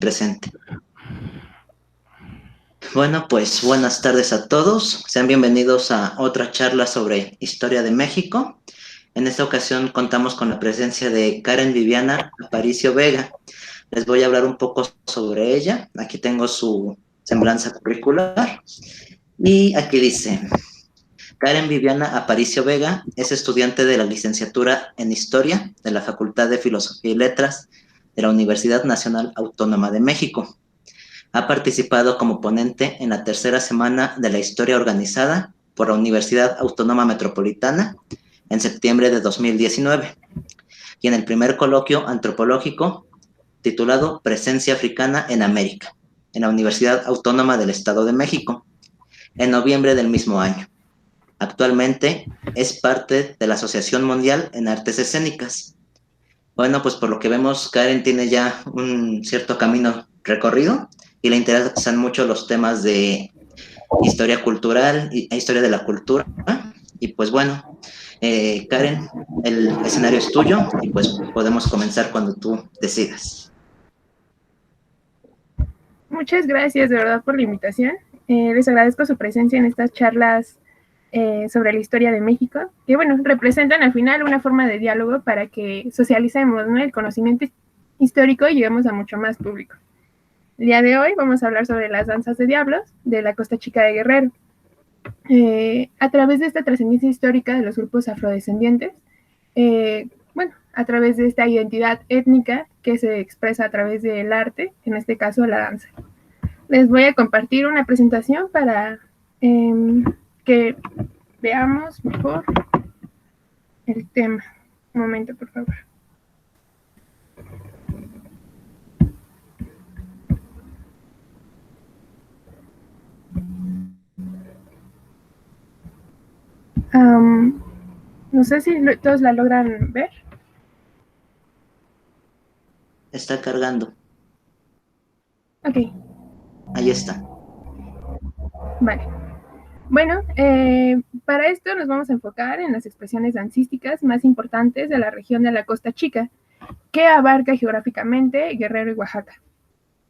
Presente. Bueno, pues buenas tardes a todos. Sean bienvenidos a otra charla sobre historia de México. En esta ocasión contamos con la presencia de Karen Viviana Aparicio Vega. Les voy a hablar un poco sobre ella. Aquí tengo su semblanza curricular. Y aquí dice: Karen Viviana Aparicio Vega es estudiante de la licenciatura en Historia de la Facultad de Filosofía y Letras de la Universidad Nacional Autónoma de México. Ha participado como ponente en la tercera semana de la historia organizada por la Universidad Autónoma Metropolitana en septiembre de 2019 y en el primer coloquio antropológico titulado Presencia Africana en América, en la Universidad Autónoma del Estado de México, en noviembre del mismo año. Actualmente es parte de la Asociación Mundial en Artes Escénicas. Bueno, pues por lo que vemos, Karen tiene ya un cierto camino recorrido y le interesan mucho los temas de historia cultural e historia de la cultura. Y pues bueno, Karen, el escenario es tuyo y pues podemos comenzar cuando tú decidas. Muchas gracias de verdad por la invitación. Les agradezco su presencia en estas charlas sobre la historia de México, que bueno, representan al final una forma de diálogo para que socialicemos, ¿no?, el conocimiento histórico y lleguemos a mucho más público. El día de hoy vamos a hablar sobre las danzas de diablos de la Costa Chica de Guerrero. A través de esta trascendencia histórica de los grupos afrodescendientes, bueno, a través de esta identidad étnica que se expresa a través del arte, en este caso la danza. Les voy a compartir una presentación para que veamos mejor el tema. Un momento, por favor. No sé si todos la logran ver. Está cargando. Ok. Ahí está. Vale. Bueno, para esto nos vamos a enfocar en las expresiones dancísticas más importantes de la región de la Costa Chica, que abarca geográficicamente Guerrero y Oaxaca.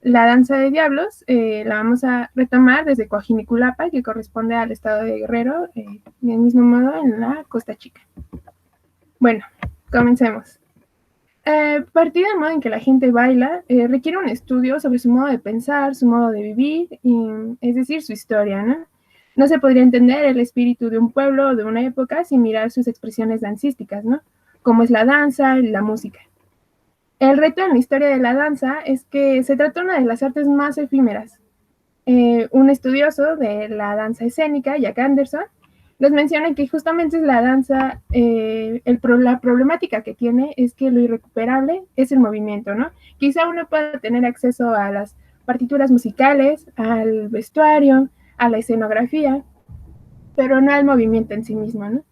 La danza de diablos la vamos a retomar desde Coajiniculapa, que corresponde al estado de Guerrero, del mismo modo en la Costa Chica. Bueno, comencemos. Partir del modo en que la gente baila requiere un estudio sobre su modo de pensar, su modo de vivir, es decir, su historia, ¿no? No se podría entender el espíritu de un pueblo o de una época sin mirar sus expresiones dancísticas, ¿no? Como es la danza y la música. El reto en la historia de la danza es que se trata de una de las artes más efímeras. Un estudioso de la danza escénica, Jack Anderson, nos menciona que justamente es la danza, la problemática que tiene es que lo irrecuperable es el movimiento, ¿no? Quizá uno pueda tener acceso a las partituras musicales, al vestuario, a la escenografía, pero no al movimiento en sí mismo, ¿no?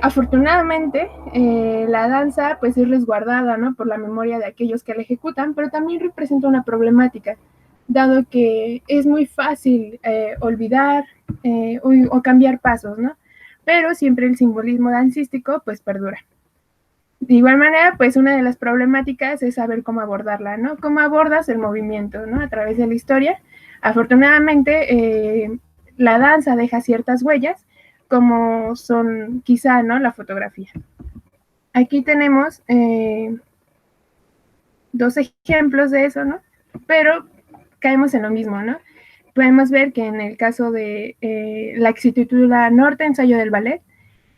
Afortunadamente, la danza pues es resguardada, ¿no?, por la memoria de aquellos que la ejecutan, pero también representa una problemática, dado que es muy fácil olvidar o cambiar pasos, ¿no? Pero siempre el simbolismo dancístico pues perdura. De igual manera, pues una de las problemáticas es saber cómo abordarla, ¿no? Cómo abordas el movimiento, ¿no?, a través de la historia. Afortunadamente, la danza deja ciertas huellas, como son quizá, ¿no?, la fotografía. Aquí tenemos dos ejemplos de eso, ¿no? Pero caemos en lo mismo, ¿no? Podemos ver que en el caso de la que se titula Norte, ensayo del ballet,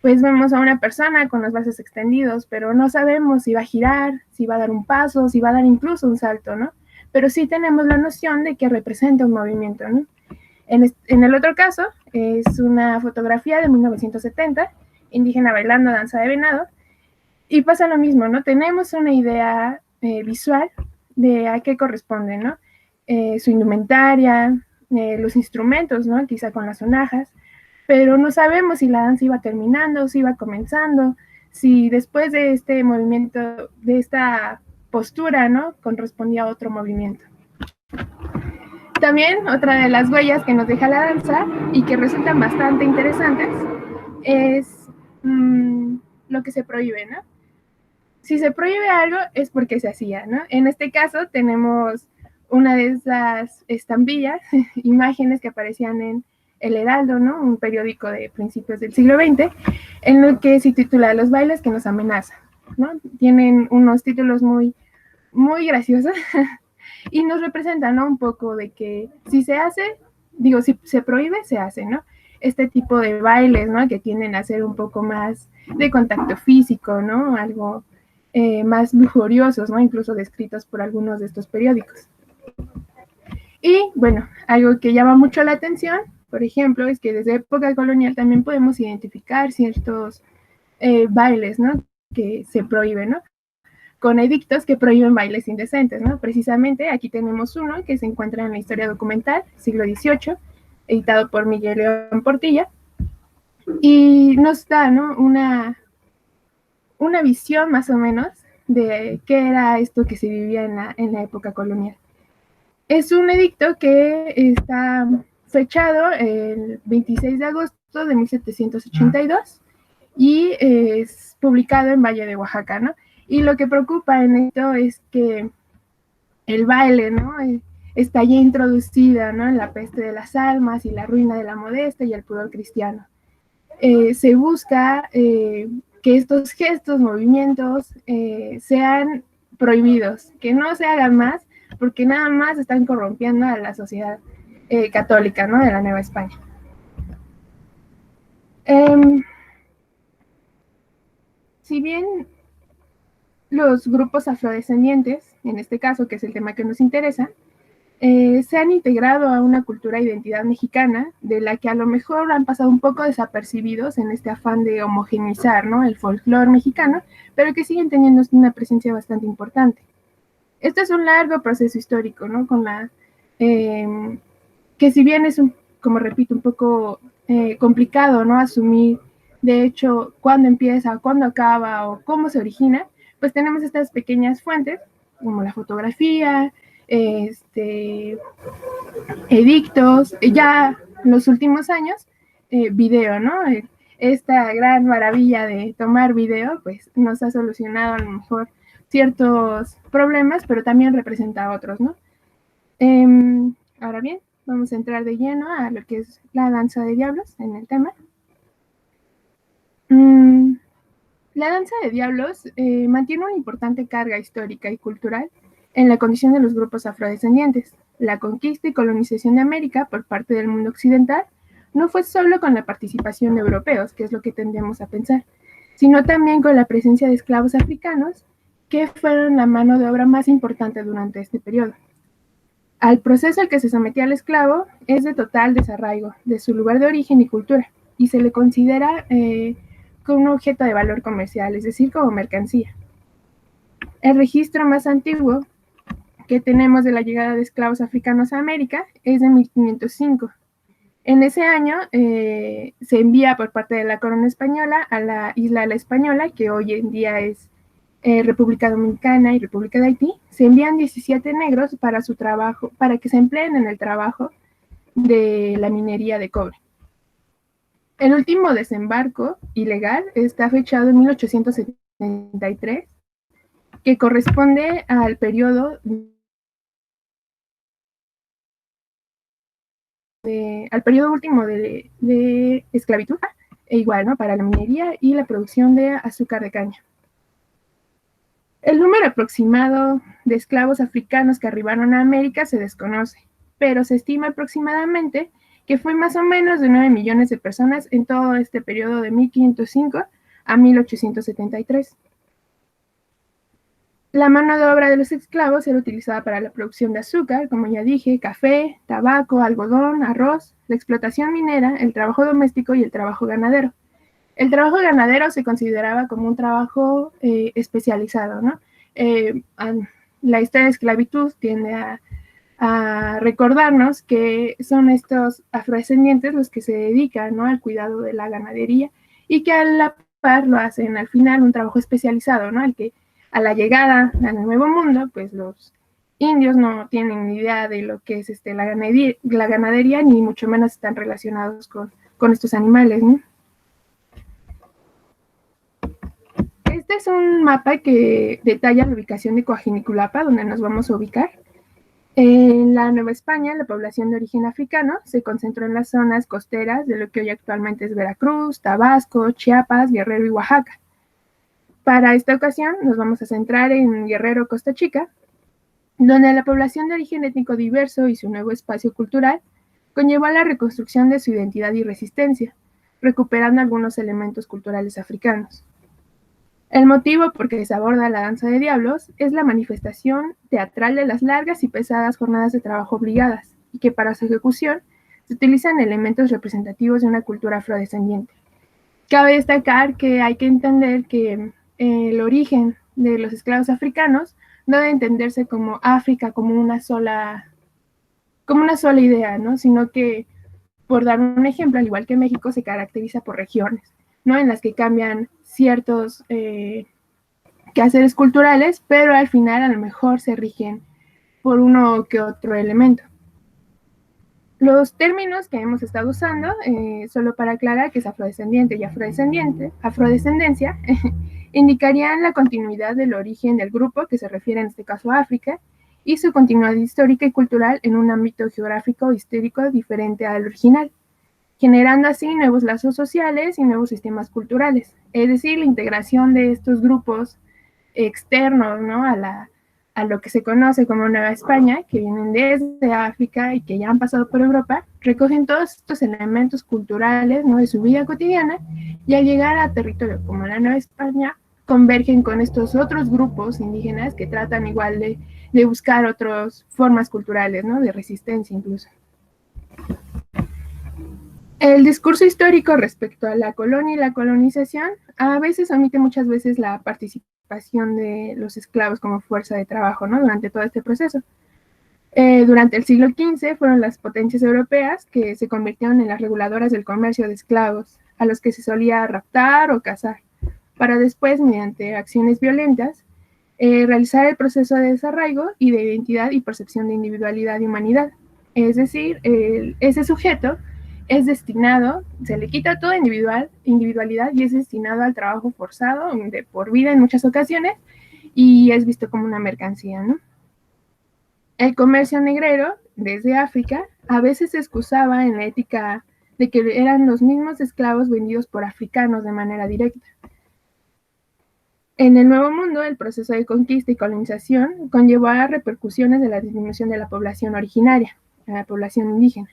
pues vemos a una persona con los brazos extendidos, pero no sabemos si va a girar, si va a dar un paso, si va a dar incluso un salto, ¿no? Pero sí tenemos la noción de que representa un movimiento, ¿no? En el otro caso, es una fotografía de 1970, indígena bailando danza de venado, y pasa lo mismo, ¿no? Tenemos una idea visual de a qué corresponde, ¿no? Su indumentaria, los instrumentos, ¿no? Quizá con las sonajas, pero no sabemos si la danza iba terminando, si iba comenzando, si después de este movimiento, de esta postura, ¿no?, correspondía a otro movimiento. También otra de las huellas que nos deja la danza y que resultan bastante interesantes es lo que se prohíbe, ¿no? Si se prohíbe algo es porque se hacía, ¿no? En este caso tenemos una de esas estampillas, imágenes que aparecían en El Heraldo, ¿no? Un periódico de principios del siglo XX, en el que se titula Los bailes que nos amenazan, ¿no? Tienen unos títulos muy, muy graciosos y nos representan, ¿no? Un poco de que si se hace, digo, si se prohíbe, se hace, ¿no? Este tipo de bailes, ¿no? Que tienden a ser un poco más de contacto físico, ¿no? Algo más lujuriosos, ¿no? Incluso descritos por algunos de estos periódicos. Y bueno, algo que llama mucho la atención, por ejemplo, es que desde época colonial también podemos identificar ciertos bailes, ¿no? Que se prohíben, ¿no? Con edictos que prohíben bailes indecentes, ¿no? Precisamente aquí tenemos uno que se encuentra en la historia documental, siglo XVIII, editado por Miguel León Portilla, y nos da, ¿no? Una visión más o menos de qué era esto que se vivía en la época colonial. Es un edicto que está fechado el 26 de agosto de 1782 y es publicado en Valle de Oaxaca, ¿no? Y lo que preocupa en esto es que el baile, ¿no? Está ya introducida, ¿no? En la peste de las almas y la ruina de la modestia y el pudor cristiano. Se busca que estos gestos, movimientos sean prohibidos, que no se hagan más, porque nada más están corrompiendo a la sociedad católica, ¿no? De la Nueva España. Si bien los grupos afrodescendientes, en este caso, que es el tema que nos interesa, se han integrado a una cultura e identidad mexicana, de la que a lo mejor han pasado un poco desapercibidos en este afán de homogeneizar, ¿no? El folclore mexicano, pero que siguen teniendo una presencia bastante importante. Este es un largo proceso histórico, ¿no? Con la, que si bien es, como repito, un poco complicado, ¿no? Asumir, de hecho, cuándo empieza, cuándo acaba o cómo se origina, pues tenemos estas pequeñas fuentes, como la fotografía, edictos, ya en los últimos años, video, ¿no? Esta gran maravilla de tomar video, pues nos ha solucionado a lo mejor ciertos problemas, pero también representa otros, ¿no? Ahora bien, vamos a entrar de lleno a lo que es la danza de diablos en el tema. La danza de diablos mantiene una importante carga histórica y cultural en la condición de los grupos afrodescendientes. La conquista y colonización de América por parte del mundo occidental no fue solo con la participación de europeos, que es lo que tendemos a pensar, sino también con la presencia de esclavos africanos, que fueron la mano de obra más importante durante este periodo. Al proceso al que se sometía al esclavo es de total desarraigo de su lugar de origen y cultura, y se le considera como un objeto de valor comercial, es decir, como mercancía. El registro más antiguo que tenemos de la llegada de esclavos africanos a América es de 1505. En ese año se envía por parte de la corona española a la isla de la Española, que hoy en día es República Dominicana y República de Haití, se envían 17 negros para su trabajo, para que se empleen en el trabajo de la minería de cobre. El último desembarco ilegal está fechado en 1873, que corresponde al periodo último de esclavitud, e igual, ¿no? Para la minería y la producción de azúcar de caña. El número aproximado de esclavos africanos que arribaron a América se desconoce, pero se estima aproximadamente que fue más o menos de 9 millones de personas en todo este periodo de 1505 a 1873. La mano de obra de los esclavos era utilizada para la producción de azúcar, como ya dije, café, tabaco, algodón, arroz, la explotación minera, el trabajo doméstico y el trabajo ganadero. El trabajo ganadero se consideraba como un trabajo especializado, ¿no? La historia de esclavitud tiende a recordarnos que son estos afrodescendientes los que se dedican, ¿no? Al cuidado de la ganadería y que a la par lo hacen al final un trabajo especializado, ¿no? Al que a la llegada al Nuevo Mundo, pues los indios no tienen ni idea de lo que es la ganadería, ni mucho menos están relacionados con estos animales, ¿no? Este es un mapa que detalla la ubicación de Coajiniculapa, donde nos vamos a ubicar. En la Nueva España, la población de origen africano se concentró en las zonas costeras de lo que hoy actualmente es Veracruz, Tabasco, Chiapas, Guerrero y Oaxaca. Para esta ocasión nos vamos a centrar en Guerrero, Costa Chica, donde la población de origen étnico diverso y su nuevo espacio cultural conllevó a la reconstrucción de su identidad y resistencia, recuperando algunos elementos culturales africanos. El motivo por que se aborda la danza de diablos es la manifestación teatral de las largas y pesadas jornadas de trabajo obligadas, y que para su ejecución se utilizan elementos representativos de una cultura afrodescendiente. Cabe destacar que hay que entender que el origen de los esclavos africanos no debe entenderse como África como una sola idea, ¿no? Sino que, por dar un ejemplo, al igual que México, se caracteriza por regiones, ¿no? En las que cambian ciertos quehaceres culturales, pero al final a lo mejor se rigen por uno que otro elemento. Los términos que hemos estado usando, solo para aclarar que es afrodescendiente y afrodescendencia, indicarían la continuidad del origen del grupo, que se refiere en este caso a África, y su continuidad histórica y cultural en un ámbito geográfico o histórico diferente al original, generando así nuevos lazos sociales y nuevos sistemas culturales, es decir, la integración de estos grupos externos, ¿no? a lo que se conoce como Nueva España, que vienen desde África y que ya han pasado por Europa, recogen todos estos elementos culturales, ¿no? de su vida cotidiana, y al llegar a territorio como la Nueva España, convergen con estos otros grupos indígenas que tratan igual de buscar otras formas culturales, ¿no? de resistencia incluso. El discurso histórico respecto a la colonia y la colonización a veces omite muchas veces la participación de los esclavos como fuerza de trabajo, ¿no? durante todo este proceso. Durante el siglo XV fueron las potencias europeas que se convirtieron en las reguladoras del comercio de esclavos, a los que se solía raptar o cazar, para después, mediante acciones violentas, realizar el proceso de desarraigo y de identidad y percepción de individualidad y humanidad. Es decir, ese sujeto es destinado, se le quita toda individualidad y es destinado al trabajo forzado de por vida en muchas ocasiones y es visto como una mercancía, ¿no? El comercio negrero desde África a veces se excusaba en la ética de que eran los mismos esclavos vendidos por africanos de manera directa. En el Nuevo Mundo, el proceso de conquista y colonización conllevó a repercusiones de la disminución de la población originaria, la población indígena,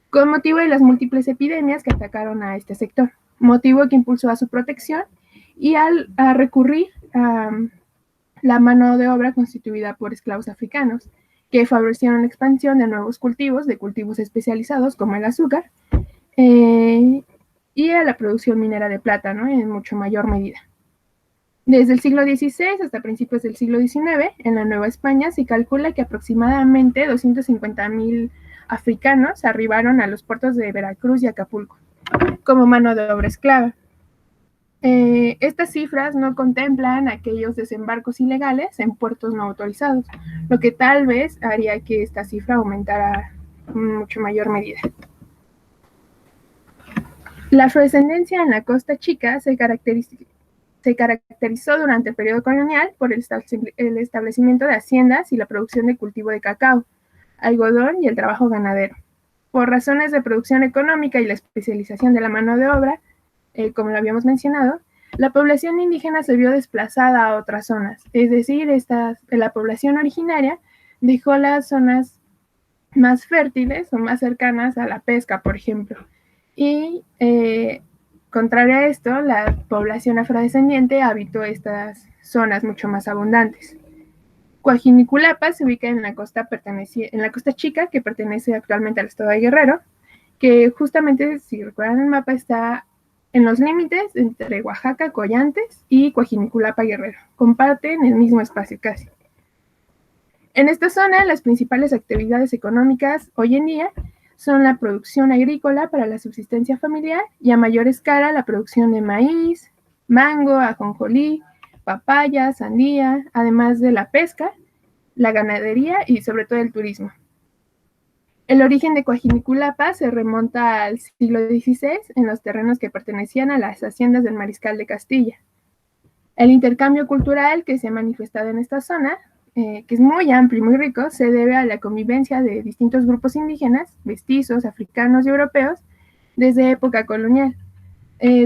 con motivo de las múltiples epidemias que atacaron a este sector, motivo que impulsó a su protección y a recurrir a la mano de obra constituida por esclavos africanos, que favorecieron la expansión de nuevos cultivos, de cultivos especializados como el azúcar, y a la producción minera de plata, ¿no? en mucho mayor medida. Desde el siglo XVI hasta principios del siglo XIX, en la Nueva España se calcula que aproximadamente 250,000 africanos arribaron a los puertos de Veracruz y Acapulco como mano de obra esclava. Estas cifras no contemplan aquellos desembarcos ilegales en puertos no autorizados, lo que tal vez haría que esta cifra aumentara en mucho mayor medida. La afrodescendencia en la Costa Chica se caracterizó durante el periodo colonial por el establecimiento de haciendas y la producción de cultivo de cacao, algodón y el trabajo ganadero. Por razones de producción económica y la especialización de la mano de obra, como lo habíamos mencionado, la población indígena se vio desplazada a otras zonas, es decir, la población originaria dejó las zonas más fértiles o más cercanas a la pesca, por ejemplo, y contrario a esto, la población afrodescendiente habitó estas zonas mucho más abundantes. Coajiniculapa se ubica en la costa Chica, que pertenece actualmente al estado de Guerrero, que justamente, si recuerdan el mapa, está en los límites entre Oaxaca, Coyantes y Coajiniculapa, Guerrero. Comparten el mismo espacio casi. En esta zona, las principales actividades económicas hoy en día son la producción agrícola para la subsistencia familiar y a mayor escala la producción de maíz, mango, ajonjolí, papaya, sandía, además de la pesca, la ganadería y sobre todo el turismo. El origen de Coajiniculapa se remonta al siglo XVI en los terrenos que pertenecían a las haciendas del Mariscal de Castilla. El intercambio cultural que se ha manifestado en esta zona que es muy amplio y muy rico, se debe a la convivencia de distintos grupos indígenas, mestizos, africanos y europeos, desde época colonial,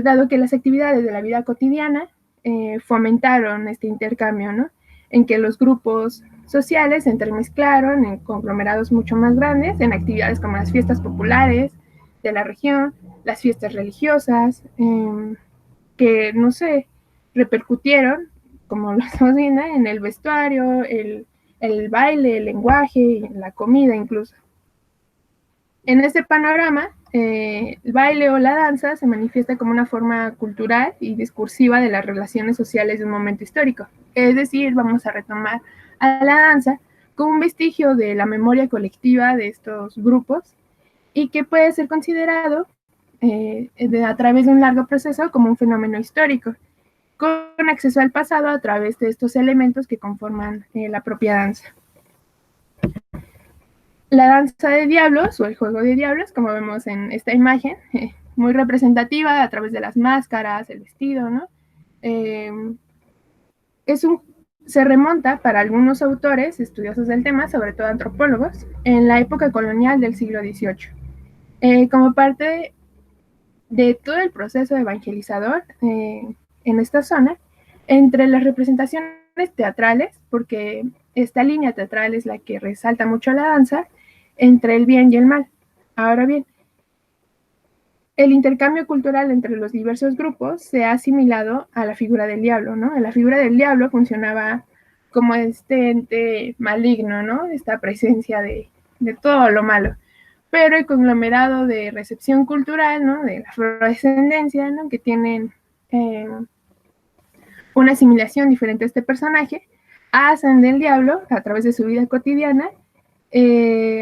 dado que las actividades de la vida cotidiana fomentaron este intercambio, ¿no? En que los grupos sociales se entremezclaron en conglomerados mucho más grandes, en actividades como las fiestas populares de la región, las fiestas religiosas, que, no sé, repercutieron, como lo estamos viendo, en el vestuario, el baile, el lenguaje, la comida incluso. En este panorama, el baile o la danza se manifiesta como una forma cultural y discursiva de las relaciones sociales de un momento histórico. Es decir, vamos a retomar a la danza como un vestigio de la memoria colectiva de estos grupos y que puede ser considerado a través de un largo proceso como un fenómeno histórico, con acceso al pasado a través de estos elementos que conforman la propia danza. La danza de diablos o el juego de diablos, como vemos en esta imagen, muy representativa a través de las máscaras, el vestido, ¿no? Se remonta para algunos autores estudiosos del tema, sobre todo antropólogos, en la época colonial del siglo XVIII, como parte de todo el proceso evangelizador en esta zona, entre las representaciones teatrales, porque esta línea teatral es la que resalta mucho la danza, entre el bien y el mal. Ahora bien, el intercambio cultural entre los diversos grupos se ha asimilado a la figura del diablo, ¿no? La figura del diablo funcionaba como este ente maligno, ¿no? Esta presencia de todo lo malo. Pero el conglomerado de recepción cultural, ¿no? De la afrodescendencia, ¿no? Que tienen una asimilación diferente a este personaje, hacen del diablo, a través de su vida cotidiana,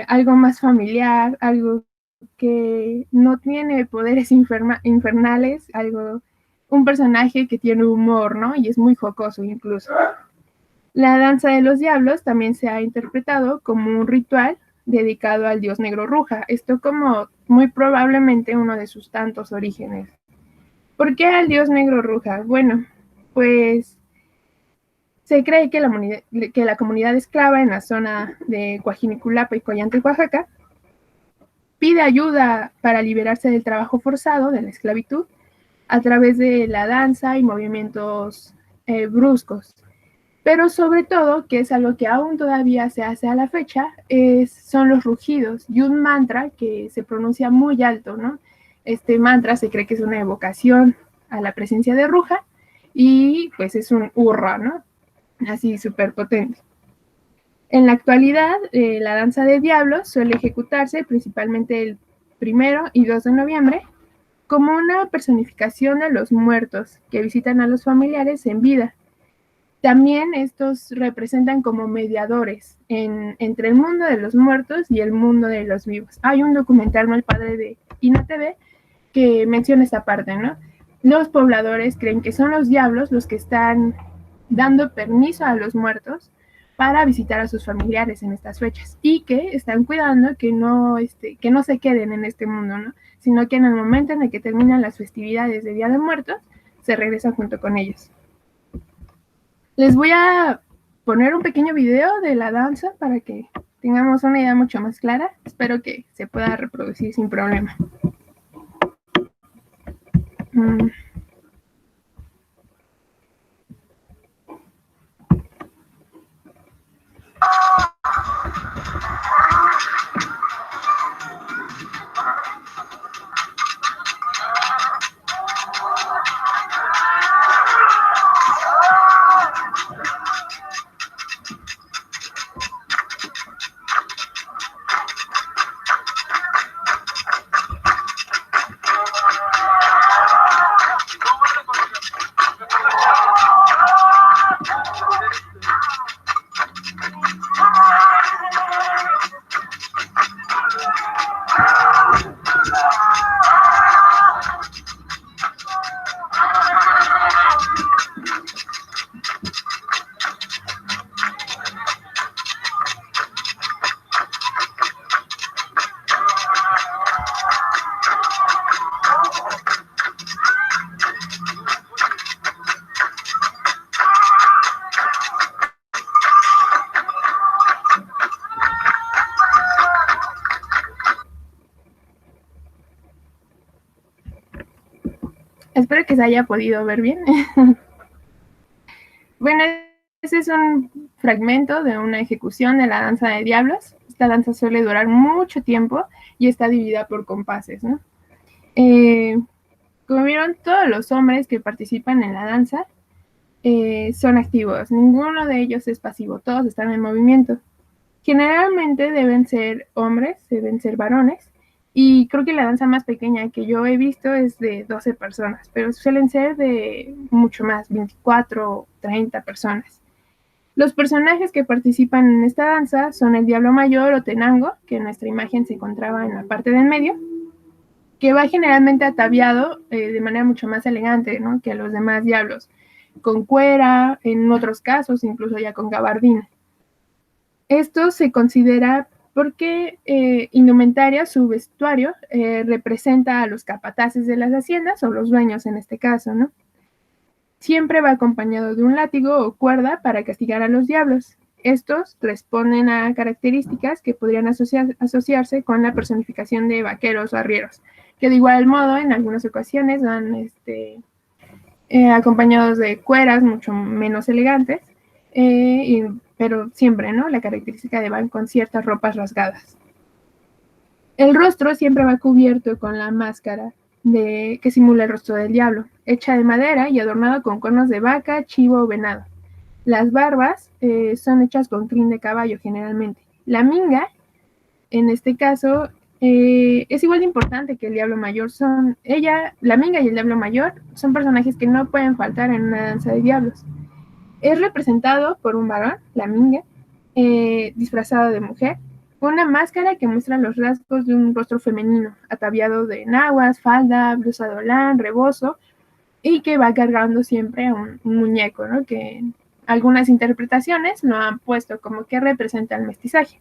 algo más familiar, algo que no tiene poderes infernales, un personaje que tiene humor, ¿no? Y es muy jocoso incluso. La danza de los diablos también se ha interpretado como un ritual dedicado al dios negro Ruja, esto como muy probablemente uno de sus tantos orígenes. ¿Por qué al dios negro Ruja? Bueno, pues se cree que la comunidad esclava en la zona de Coajiniculapa y Collante, Oaxaca, pide ayuda para liberarse del trabajo forzado, de la esclavitud, a través de la danza y movimientos bruscos. Pero sobre todo, que es algo que aún todavía se hace a la fecha, son los rugidos y un mantra que se pronuncia muy alto, ¿no? Este mantra se cree que es una evocación a la presencia de Ruja y pues es un hurra, ¿no? Así súper potente. En la actualidad, la danza de diablos suele ejecutarse principalmente el 1 y 2 de noviembre como una personificación de los muertos que visitan a los familiares en vida. También estos representan como mediadores entre el mundo de los muertos y el mundo de los vivos. Hay un documental, ¿no? El padre de Ina TV, que menciona esta parte, ¿no? Los pobladores creen que son los diablos los que están dando permiso a los muertos para visitar a sus familiares en estas fechas y que están cuidando que no se queden en este mundo, ¿no? Sino que en el momento en el que terminan las festividades de Día de Muertos, se regresan junto con ellos. Les voy a poner un pequeño video de la danza para que tengamos una idea mucho más clara. Espero que se pueda reproducir sin problema. Espero que se haya podido ver bien. Bueno, ese es un fragmento de una ejecución de la danza de diablos. Esta danza suele durar mucho tiempo y está dividida por compases, ¿no? Como vieron, todos los hombres que participan en la danza son activos. Ninguno de ellos es pasivo, todos están en movimiento. Generalmente deben ser hombres, deben ser varones, y creo que la danza más pequeña que yo he visto es de 12 personas, pero suelen ser de mucho más, 24 o 30 personas. Los personajes que participan en esta danza son el Diablo Mayor o Tenango, que en nuestra imagen se encontraba en la parte del medio, que va generalmente ataviado de manera mucho más elegante, ¿no?, que los demás diablos, con cuera, en otros casos incluso ya con gabardina. Esto se considera porque indumentaria, su vestuario, representa a los capataces de las haciendas, o los dueños en este caso, ¿no? Siempre va acompañado de un látigo o cuerda para castigar a los diablos. Estos responden a características que podrían asociarse con la personificación de vaqueros o arrieros, que de igual modo en algunas ocasiones van acompañados de cueras mucho menos elegantes, pero siempre, ¿no?, la característica de van con ciertas ropas rasgadas. El rostro siempre va cubierto con la máscara que simula el rostro del diablo, hecha de madera y adornado con cuernos de vaca, chivo o venado. Las barbas son hechas con crin de caballo generalmente. La minga, en este caso, es igual de importante que el Diablo Mayor. La minga y el Diablo Mayor son personajes que no pueden faltar en una danza de diablos. Es representado por un varón, la minga, disfrazado de mujer, con una máscara que muestra los rasgos de un rostro femenino, ataviado de enaguas, falda, blusa de holán, rebozo, y que va cargando siempre a un muñeco, ¿no?, que algunas interpretaciones lo han puesto como que representa el mestizaje.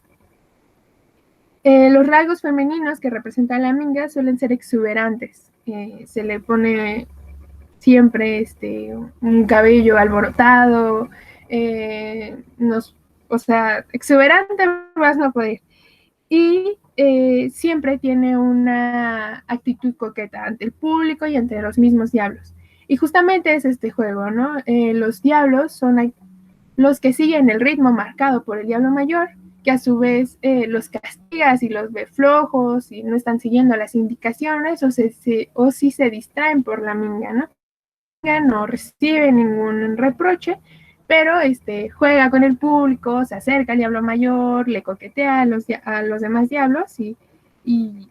Los rasgos femeninos que representa la minga suelen ser exuberantes. Se le pone siempre un cabello alborotado, o sea, exuberante más no poder. Y siempre tiene una actitud coqueta ante el público y ante los mismos diablos. Y justamente es este juego, ¿no? Los diablos son los que siguen el ritmo marcado por el Diablo Mayor, que a su vez los castiga si los ve flojos, y no están siguiendo las indicaciones, o si se distraen por la minga, ¿no? No recibe ningún reproche, pero juega con el público, se acerca al Diablo Mayor, le coquetea a los demás diablos, y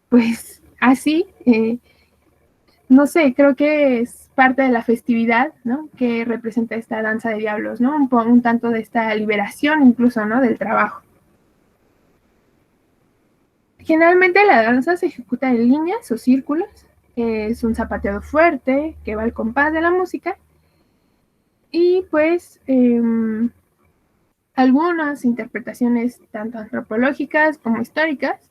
pues así, no sé, creo que es parte de la festividad, ¿no?, que representa esta danza de diablos, ¿no?, un tanto de esta liberación incluso, ¿no?, del trabajo. Generalmente la danza se ejecuta en líneas o círculos, es un zapateado fuerte que va al compás de la música, y pues algunas interpretaciones tanto antropológicas como históricas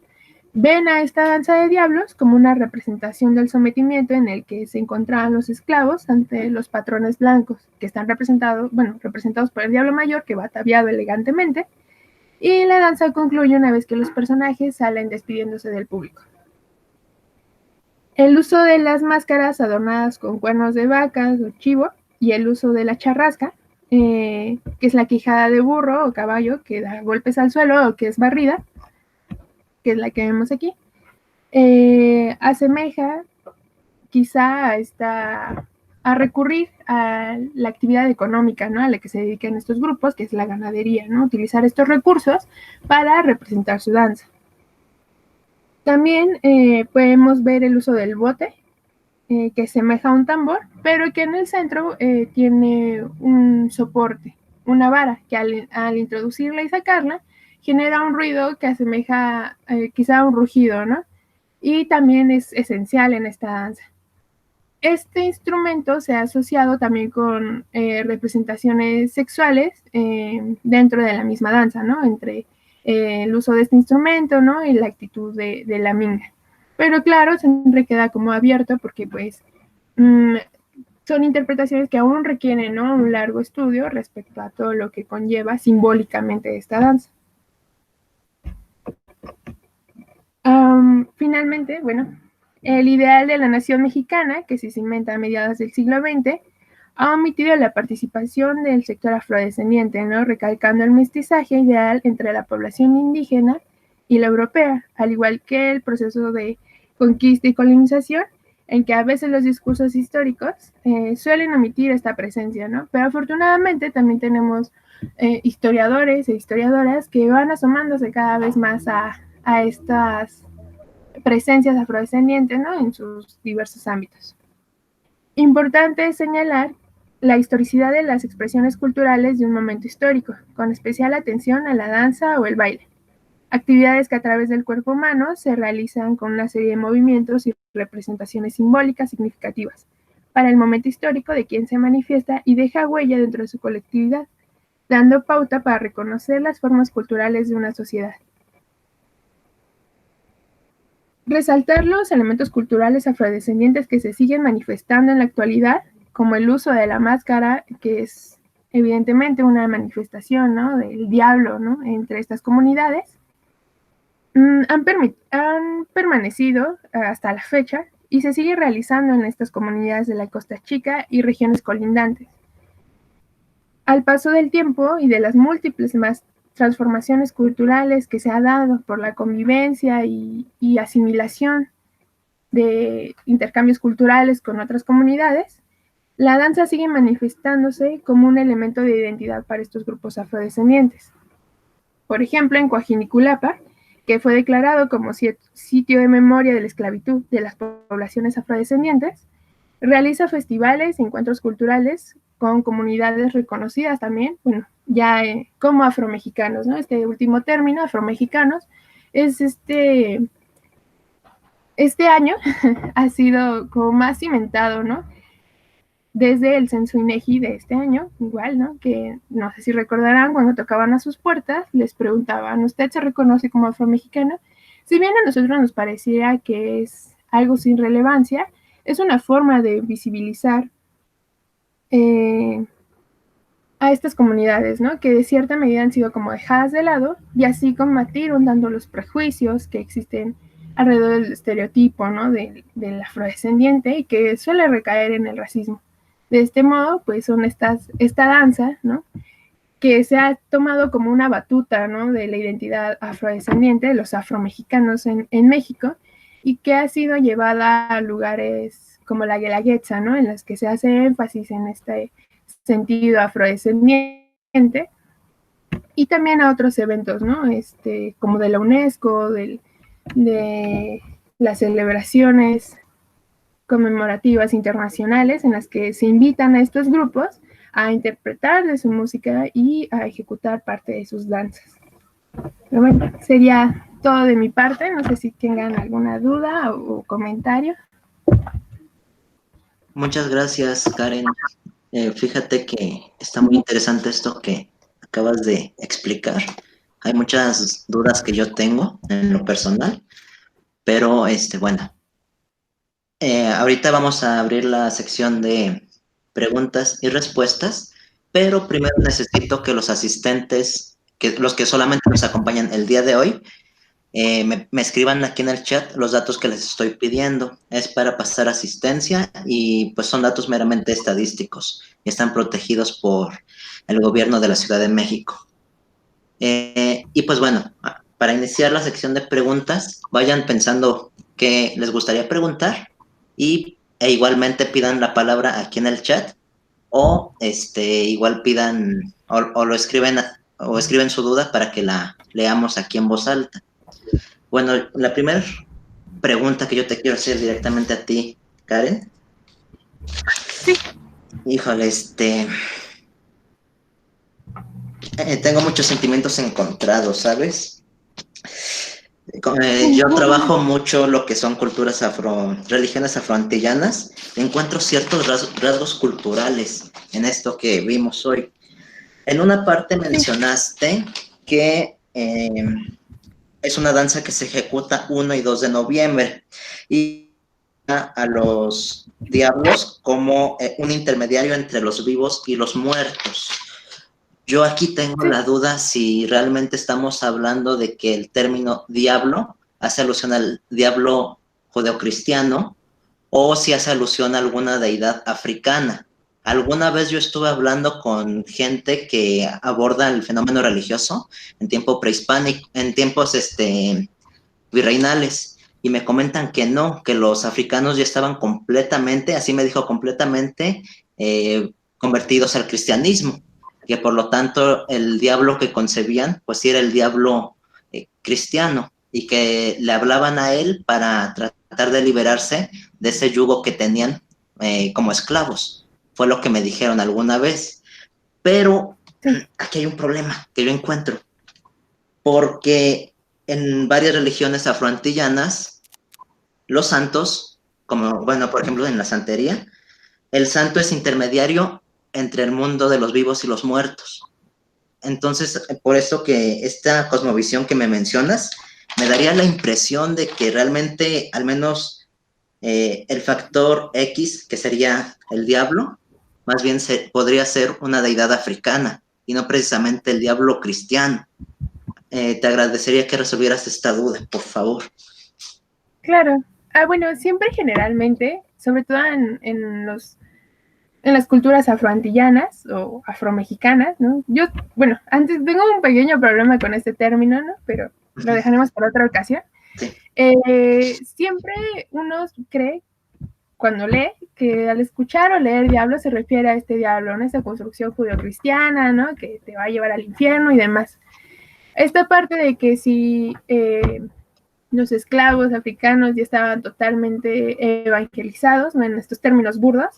ven a esta danza de diablos como una representación del sometimiento en el que se encontraban los esclavos ante los patrones blancos, que están representados por el Diablo Mayor, que va ataviado elegantemente, y la danza concluye una vez que los personajes salen despidiéndose del público. El uso de las máscaras adornadas con cuernos de vacas o chivo, y el uso de la charrasca, que es la quijada de burro o caballo que da golpes al suelo o que es barrida, que es la que vemos aquí, asemeja quizá a recurrir a la actividad económica, ¿no?, a la que se dedican estos grupos, que es la ganadería, ¿no?, utilizar estos recursos para representar su danza. También podemos ver el uso del bote, que semeja a un tambor, pero que en el centro tiene un soporte, una vara, que al introducirla y sacarla, genera un ruido que asemeja quizá a un rugido, ¿no? Y también es esencial en esta danza. Este instrumento se ha asociado también con representaciones sexuales dentro de la misma danza, ¿no?, entre el uso de este instrumento, ¿no?, y la actitud de la minga. Pero claro, siempre queda como abierto porque pues son interpretaciones que aún requieren, ¿no?, un largo estudio respecto a todo lo que conlleva simbólicamente esta danza. Finalmente, bueno, El ideal de la nación mexicana, que se inventa a mediados del siglo XX, ha omitido la participación del sector afrodescendiente, ¿no? Recalcando el mestizaje ideal entre la población indígena y la europea, al igual que el proceso de conquista y colonización, en que a veces los discursos históricos suelen omitir esta presencia, ¿no? Pero afortunadamente también tenemos historiadores e historiadoras que van asomándose cada vez más a estas presencias afrodescendientes, ¿no? En sus diversos ámbitos. Importante señalar la historicidad de las expresiones culturales de un momento histórico, con especial atención a la danza o el baile. Actividades que a través del cuerpo humano se realizan con una serie de movimientos y representaciones simbólicas significativas para el momento histórico de quien se manifiesta y deja huella dentro de su colectividad, dando pauta para reconocer las formas culturales de una sociedad. Resaltar los elementos culturales afrodescendientes que se siguen manifestando en la actualidad, como el uso de la máscara, que es evidentemente una manifestación, ¿no?, del diablo, ¿no?, entre estas comunidades, han permanecido hasta la fecha y se sigue realizando en estas comunidades de la Costa Chica y regiones colindantes. Al paso del tiempo y de las múltiples transformaciones culturales que se ha dado por la convivencia y asimilación de intercambios culturales con otras comunidades, la danza sigue manifestándose como un elemento de identidad para estos grupos afrodescendientes. Por ejemplo, en Coajiniculapa, que fue declarado como sitio de memoria de la esclavitud de las poblaciones afrodescendientes, realiza festivales y encuentros culturales con comunidades reconocidas también, bueno, ya como afromexicanos, ¿no? Este último término, afromexicanos, es este año ha sido como más cimentado, ¿no? Desde el censo INEGI de este año, igual, ¿no? Que no sé si recordarán, cuando tocaban a sus puertas, les preguntaban, ¿usted se reconoce como afromexicano? Si bien a nosotros nos pareciera que es algo sin relevancia, es una forma de visibilizar a estas comunidades, ¿no? Que de cierta medida han sido como dejadas de lado y así combatir dando los prejuicios que existen alrededor del estereotipo, ¿no?, del afrodescendiente y que suele recaer en el racismo. De este modo, pues son esta danza, ¿no?, que se ha tomado como una batuta, ¿no?, de la identidad afrodescendiente, de los afromexicanos en México, y que ha sido llevada a lugares como la Guelaguetza, ¿no?, en las que se hace énfasis en este sentido afrodescendiente, y también a otros eventos, ¿no?, como de la UNESCO, de las celebraciones conmemorativas internacionales en las que se invitan a estos grupos a interpretar de su música y a ejecutar parte de sus danzas. Pero bueno, sería todo de mi parte. No sé si tengan alguna duda o comentario. Muchas gracias, Karen. Fíjate que está muy interesante esto que acabas de explicar. Hay muchas dudas que yo tengo en lo personal, pero bueno, ahorita vamos a abrir la sección de preguntas y respuestas, pero primero necesito que los asistentes, los que solamente nos acompañan el día de hoy, me escriban aquí en el chat los datos que les estoy pidiendo. Es para pasar asistencia y pues son datos meramente estadísticos y están protegidos por el gobierno de la Ciudad de México. Y pues bueno, para iniciar la sección de preguntas, vayan pensando qué les gustaría preguntar e igualmente pidan la palabra aquí en el chat o igual pidan o lo escriben o escriben su duda para que la leamos aquí en voz alta. Bueno, la primera pregunta que yo te quiero hacer directamente a ti, Karen. Sí. Híjole, tengo muchos sentimientos encontrados, ¿sabes? Yo trabajo mucho lo que son culturas religiones afroantillanas. Encuentro ciertos rasgos culturales en esto que vimos hoy. En una parte mencionaste que es una danza que se ejecuta 1 y 2 de noviembre y a los diablos como un intermediario entre los vivos y los muertos. Yo aquí tengo la duda si realmente estamos hablando de que el término diablo hace alusión al diablo judeocristiano o si hace alusión a alguna deidad africana. Alguna vez yo estuve hablando con gente que aborda el fenómeno religioso en tiempo prehispánico, en tiempos virreinales, y me comentan que no, que los africanos ya estaban completamente, así me dijo, completamente convertidos al cristianismo, que por lo tanto el diablo que concebían, pues sí era el diablo cristiano, y que le hablaban a él para tratar de liberarse de ese yugo que tenían como esclavos. Fue lo que me dijeron alguna vez. Pero aquí hay un problema que yo encuentro, porque en varias religiones afroantillanas, los santos, como, bueno, por ejemplo, en la santería, el santo es intermediario entre el mundo de los vivos y los muertos. Entonces, por eso que esta cosmovisión que me mencionas, me daría la impresión de que realmente, al menos el factor X, que sería el diablo, más bien podría ser una deidad africana y no precisamente el diablo cristiano. Te agradecería que resolvieras esta duda, por favor. Claro. Bueno, siempre generalmente, sobre todo en las culturas afroantillanas o afromexicanas, ¿no? Yo, bueno, antes tengo un pequeño problema con este término, ¿no? Pero lo dejaremos para otra ocasión. Sí. Siempre uno cree, cuando lee, que al escuchar o leer diablo se refiere a este diablo, ¿no? Esa construcción judeocristiana, ¿no? Que te va a llevar al infierno y demás. Esta parte de que si los esclavos africanos ya estaban totalmente evangelizados, ¿no? En estos términos burdos,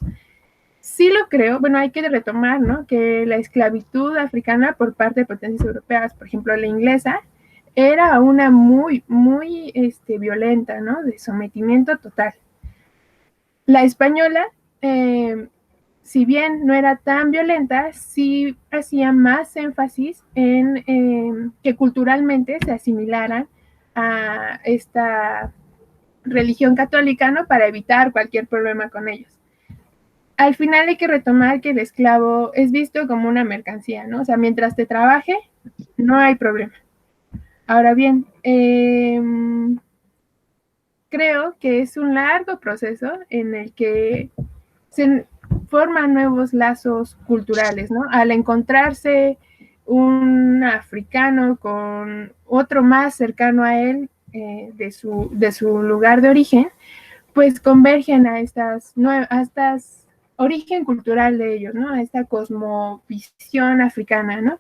sí lo creo. Bueno, hay que retomar, ¿no? Que la esclavitud africana por parte de potencias europeas, por ejemplo, la inglesa, era una muy violenta, ¿no? De sometimiento total. La española, si bien no era tan violenta, sí hacía más énfasis en que culturalmente se asimilaran a esta religión católica, ¿no? Para evitar cualquier problema con ellos. Al final hay que retomar que el esclavo es visto como una mercancía, ¿no? O sea, mientras te trabaje, no hay problema. Ahora bien, creo que es un largo proceso en el que se forman nuevos lazos culturales, ¿no? Al encontrarse un africano con otro más cercano a él de su lugar de origen, pues convergen a estas origen cultural de ellos, ¿no? A esta cosmovisión africana, ¿no?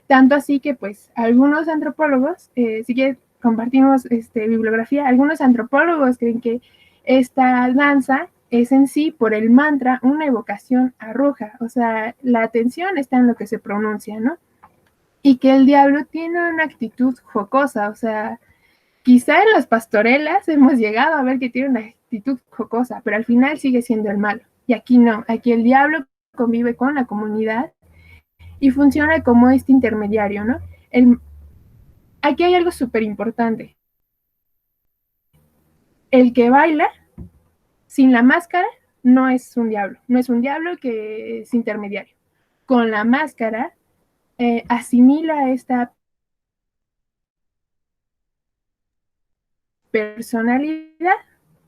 Tanto así que, pues, algunos antropólogos, si que compartimos bibliografía, algunos antropólogos creen que esta danza es en sí, por el mantra, una evocación a Ruja, o sea, la atención está en lo que se pronuncia, ¿no? Y que el diablo tiene una actitud jocosa, o sea, quizá en las pastorelas hemos llegado a ver que tiene una actitud jocosa, pero al final sigue siendo el malo. Y aquí no, aquí el diablo convive con la comunidad y funciona como este intermediario, ¿no? Aquí hay algo súper importante. El que baila sin la máscara no es un diablo que es intermediario. Con la máscara asimila esta personalidad,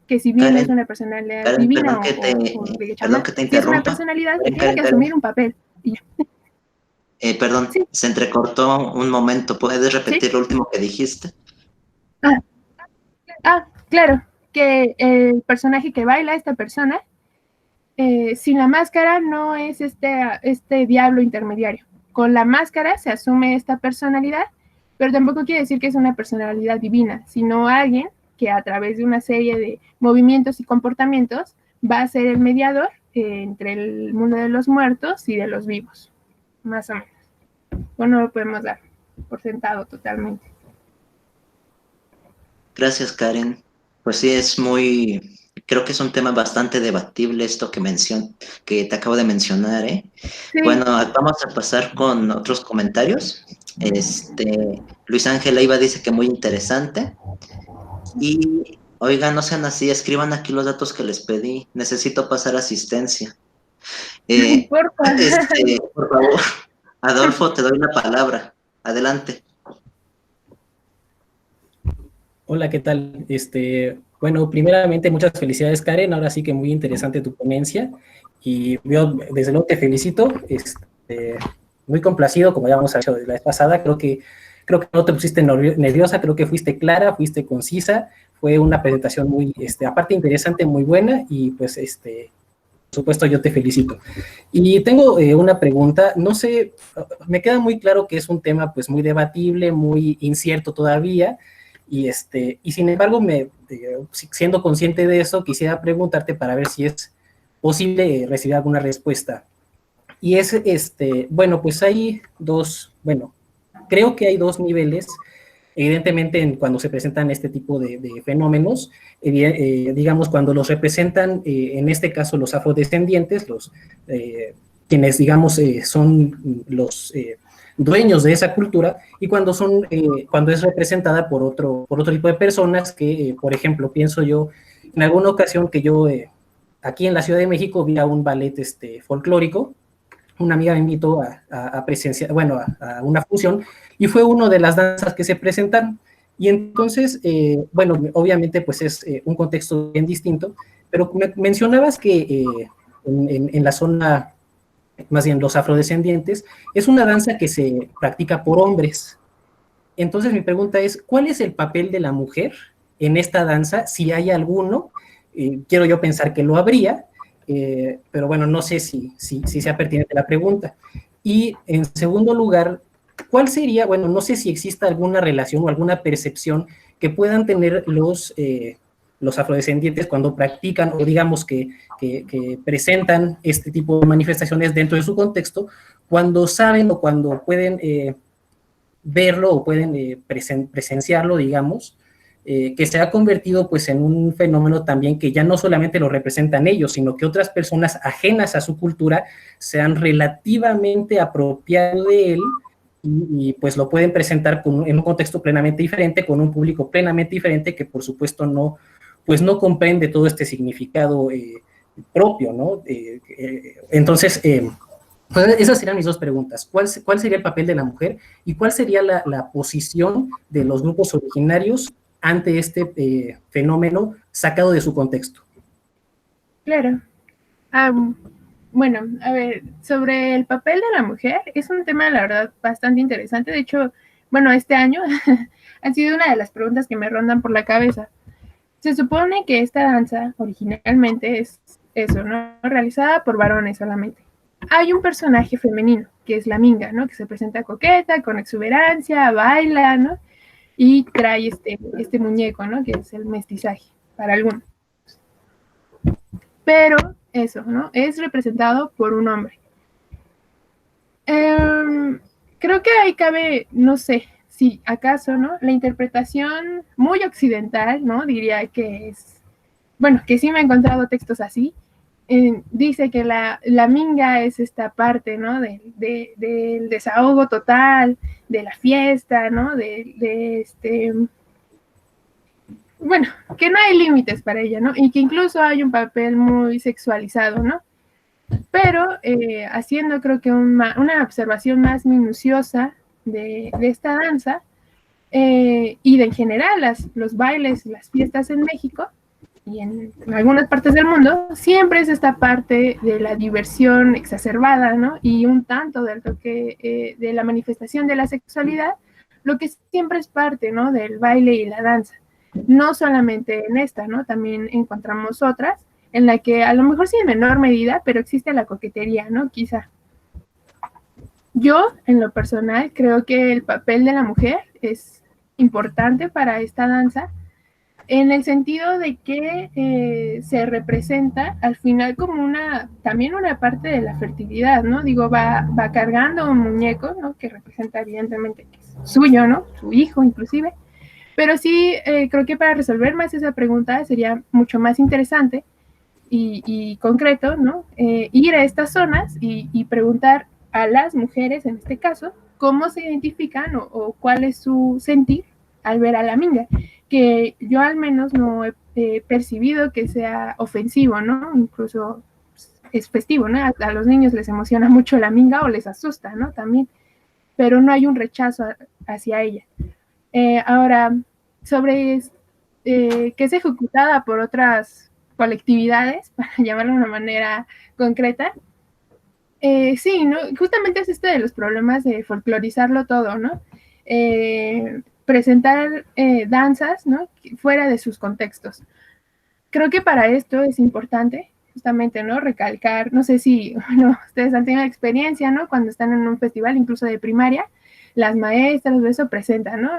que si bien Karen, es una personalidad Karen, divina perdón que te si es una interrumpa. personalidad que Karen, tiene que asumir un papel. Perdón, Sí. se entrecortó un momento. ¿Puedes repetir ¿Sí? lo último que dijiste? Claro, que el personaje que baila, esta persona, sin la máscara no es este diablo intermediario. Con la máscara se asume esta personalidad, pero tampoco quiere decir que es una personalidad divina, sino alguien que a través de una serie de movimientos y comportamientos va a ser el mediador entre el mundo de los muertos y de los vivos, más o menos. Bueno, lo podemos dar por sentado totalmente. Gracias, Karen. Pues sí, creo que es un tema bastante debatible esto que te acabo de mencionar, ¿eh? Sí. Bueno, vamos a pasar con otros comentarios. Luis Ángel Leiva dice que muy interesante. Y, oigan, no sean así, escriban aquí los datos que les pedí. Necesito pasar asistencia. Por favor, Adolfo, te doy la palabra. Adelante. Hola, ¿qué tal? Bueno, primeramente, muchas felicidades, Karen. Ahora sí que muy interesante tu ponencia. Y yo, desde luego, te felicito. Muy complacido, como ya hemos dicho la vez pasada. Creo que no te pusiste nerviosa, creo que fuiste clara, fuiste concisa. Fue una presentación muy, aparte interesante, muy buena. Y pues, por supuesto, yo te felicito. Y tengo una pregunta. No sé, me queda muy claro que es un tema pues muy debatible, muy incierto todavía. Y sin embargo, siendo consciente de eso, quisiera preguntarte para ver si es posible recibir alguna respuesta. Y es, bueno, pues hay creo que hay dos niveles, evidentemente, cuando se presentan este tipo de fenómenos, digamos, cuando los representan, en este caso, los afrodescendientes, quienes, digamos, son los dueños de esa cultura, y cuando es representada por otro tipo de personas que, por ejemplo, pienso yo, en alguna ocasión que yo, aquí en la Ciudad de México, vi a un ballet folclórico. Una amiga me invitó a presenciar, bueno, a una función, y fue una de las danzas que se presentaron. Y entonces, bueno, obviamente pues es un contexto bien distinto, pero mencionabas que en la zona, más bien los afrodescendientes, es una danza que se practica por hombres. Entonces mi pregunta es, ¿cuál es el papel de la mujer en esta danza? Si hay alguno, quiero yo pensar que lo habría, pero bueno, no sé si sea pertinente la pregunta. Y en segundo lugar, ¿cuál sería, bueno, no sé si exista alguna relación o alguna percepción que puedan tener los afrodescendientes cuando practican o digamos que presentan este tipo de manifestaciones dentro de su contexto, cuando saben o cuando pueden verlo o pueden presenciarlo, digamos, que se ha convertido pues en un fenómeno también que ya no solamente lo representan ellos, sino que otras personas ajenas a su cultura se han relativamente apropiado de él y pues lo pueden presentar en un contexto plenamente diferente, con un público plenamente diferente que por supuesto no comprende todo este significado propio, ¿no? Entonces, pues esas serían mis dos preguntas. ¿Cuál sería el papel de la mujer y cuál sería la posición de los grupos originarios ante este fenómeno sacado de su contexto? Claro. Bueno, a ver, sobre el papel de la mujer, es un tema, la verdad, bastante interesante. De hecho, bueno, este año ha sido una de las preguntas que me rondan por la cabeza. Se supone que esta danza originalmente es eso, ¿no? Realizada por varones solamente. Hay un personaje femenino, que es la minga, ¿no? Que se presenta coqueta, con exuberancia, baila, ¿no? Y trae este muñeco, ¿no? Que es el mestizaje para algunos. Pero eso, ¿no? Es representado por un hombre. Creo que ahí cabe, no sé, si acaso, ¿no? La interpretación muy occidental, ¿no? Diría que es, bueno, que sí me he encontrado textos así. Dice que la minga es esta parte, ¿no? Del desahogo total, de la fiesta, ¿no? Bueno, que no hay límites para ella, ¿no? Y que incluso hay un papel muy sexualizado, ¿no? Pero haciendo creo que una observación más minuciosa de esta danza y de en general los bailes, las fiestas en México y en algunas partes del mundo, siempre es esta parte de la diversión exacerbada, ¿no? Y un tanto del toque de la manifestación de la sexualidad, lo que siempre es parte, ¿no? Del baile y la danza. No solamente en esta, ¿no? También encontramos otras en la que a lo mejor sí en menor medida, pero existe la coquetería, ¿no? Quizá. Yo, en lo personal, creo que el papel de la mujer es importante para esta danza, en el sentido de que se representa al final como también una parte de la fertilidad, ¿no? Digo, va cargando un muñeco, ¿no? Que representa evidentemente que es suyo, ¿no? Su hijo inclusive. Pero sí, creo que para resolver más esa pregunta sería mucho más interesante y concreto, ¿no? Ir a estas zonas y preguntar a las mujeres, en este caso, cómo se identifican o cuál es su sentir al ver a la minga, que yo al menos no he percibido que sea ofensivo, ¿no? Incluso es festivo, ¿no? A los niños les emociona mucho la minga o les asusta, ¿no? También, pero no hay un rechazo hacia ella. Ahora, sobre que es ejecutada por otras colectividades, para llamarlo de una manera concreta. Sí, ¿no? Justamente es este de los problemas de folclorizarlo todo, ¿no? Presentar danzas, ¿no? Fuera de sus contextos. Creo que para esto es importante, justamente, ¿no? Recalcar, no sé si, bueno, ustedes han tenido experiencia, ¿no? Cuando están en un festival, incluso de primaria, las maestras de eso presentan, ¿no?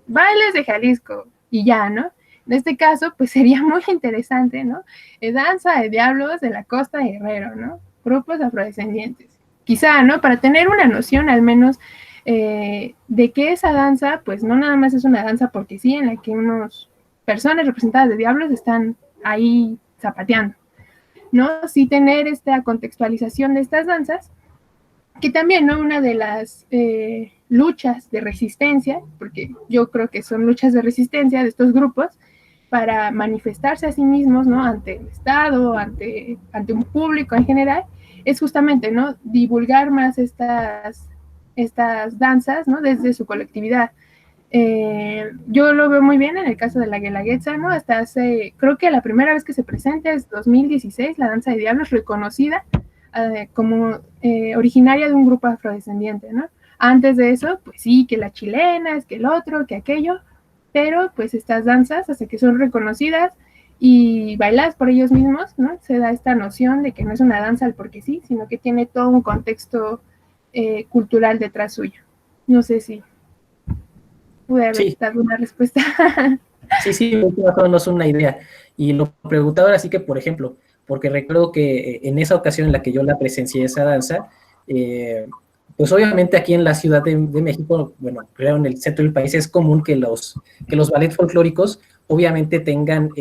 Bailes de Jalisco y ya, ¿no? En este caso, pues sería muy interesante, ¿no? Danza de diablos de la costa de Guerrero, ¿no? Grupos afrodescendientes. Quizá, ¿no? Para tener una noción al menos de que esa danza, pues no nada más es una danza porque sí, en la que unos personas representadas de diablos están ahí zapateando, ¿no? Sí tener esta contextualización de estas danzas, que también, ¿no? Una de las luchas de resistencia, porque yo creo que son luchas de resistencia de estos grupos, para manifestarse a sí mismos, ¿no? Ante el Estado, ante un público en general, es justamente, ¿no? Divulgar más estas danzas, ¿no? Desde su colectividad. Yo lo veo muy bien en el caso de la Guelaguetza, ¿no? Hasta hace, creo que la primera vez que se presenta es 2016, la danza de diablos, reconocida como originaria de un grupo afrodescendiente, ¿no? Antes de eso, pues sí, que la chilena, es que el otro, que aquello, pero pues estas danzas, hasta que son reconocidas y bailadas por ellos mismos, ¿no? Se da esta noción de que no es una danza al porque sí, sino que tiene todo un contexto cultural detrás suyo. No sé si pude haber Sí, dado una respuesta. sí, sí, más o menos una idea. Y lo preguntaba ahora sí que, por ejemplo, porque recuerdo que en esa ocasión en la que yo la presencié esa danza, pues obviamente aquí en la Ciudad de México, bueno, creo en el centro del país es común que los ballets folclóricos obviamente tengan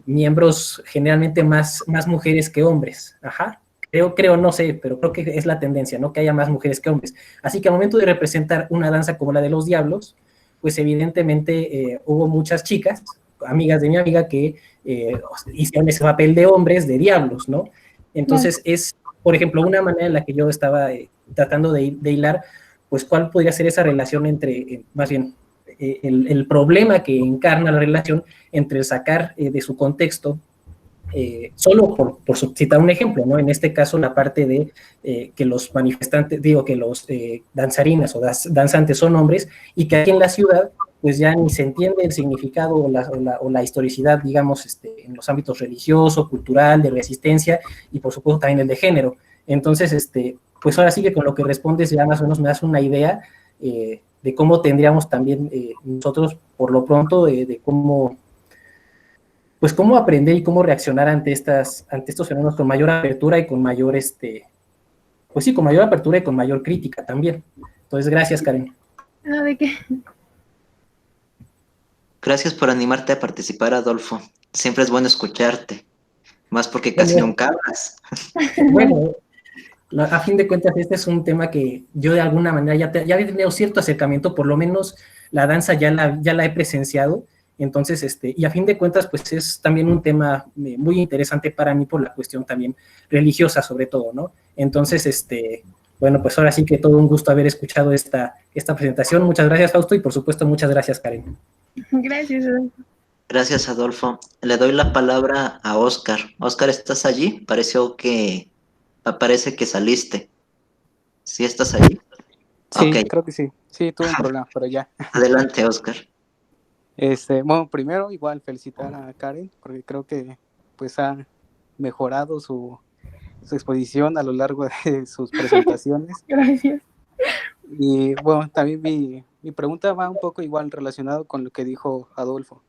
miembros generalmente más mujeres que hombres. Ajá. Creo, no sé, pero creo que es la tendencia, ¿no? Que haya más mujeres que hombres. Así que al momento de representar una danza como la de los Diablos, pues evidentemente hubo muchas chicas, amigas de mi amiga, que hicieron ese papel de hombres, de diablos, ¿no? Claro. Entonces es, por ejemplo, una manera en la que yo estaba tratando de hilar, pues cuál podría ser esa relación entre, más bien, el problema que encarna la relación entre el sacar de su contexto solo por citar un ejemplo, ¿no? En este caso, la parte de que los manifestantes, digo que los danzarinas o danzantes son hombres y que aquí en la ciudad, pues ya ni se entiende el significado o la historicidad, digamos, en los ámbitos religioso, cultural, de resistencia y por supuesto también el de género. Entonces, pues ahora sí que con lo que respondes ya más o menos me das una idea de cómo tendríamos también nosotros, por lo pronto, de cómo pues cómo aprender y cómo reaccionar ante estos fenómenos con mayor apertura y con mayor, pues sí, con mayor apertura y con mayor crítica también. Entonces, gracias, Karen. No, de qué. Gracias por animarte a participar, Adolfo. Siempre es bueno escucharte, más porque casi Bueno, nunca hablas. bueno, a fin de cuentas, este es un tema que yo de alguna manera ya he tenido cierto acercamiento, por lo menos la danza ya la he presenciado, entonces, y a fin de cuentas, pues es también un tema muy interesante para mí por la cuestión también religiosa, sobre todo, ¿no? Entonces, bueno, pues ahora sí que todo un gusto haber escuchado esta presentación. Muchas gracias, Fausto, y por supuesto, muchas gracias, Karen. Gracias. Gracias, Adolfo. Le doy la palabra a Oscar. Oscar, ¿estás allí? Parece que saliste. ¿Sí estás allí? Ok, Sí, creo que sí. Sí, tuve un problema, pero ya. adelante, Oscar. Bueno, primero igual felicitar a Karen, porque creo que pues ha mejorado su exposición a lo largo de sus presentaciones. Gracias. Y bueno, también mi pregunta va un poco igual relacionado con lo que dijo Adolfo.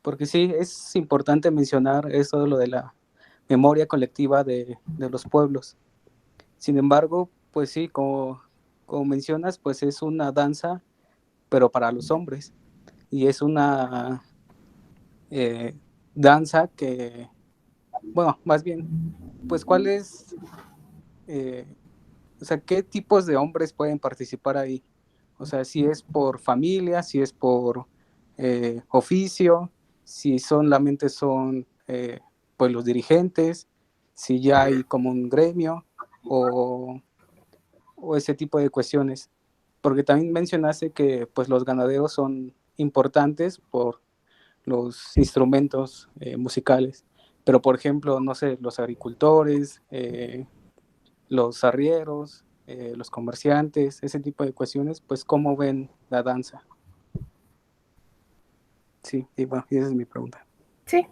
Porque sí, es importante mencionar eso de lo de la memoria colectiva de los pueblos. Sin embargo, pues sí, como mencionas, pues es una danza, pero para los hombres. Y es una danza que, bueno, más bien, pues cuál es, o sea, qué tipos de hombres pueden participar ahí. O sea, si es por familia, si es por oficio, si solamente son pues los dirigentes, si ya hay como un gremio o ese tipo de cuestiones. Porque también mencionaste que pues los ganaderos son importantes por los instrumentos musicales. Pero, por ejemplo, no sé, los agricultores, los arrieros, los comerciantes, ese tipo de cuestiones, pues, ¿cómo ven la danza? Sí, y bueno, esa es mi pregunta. Sí.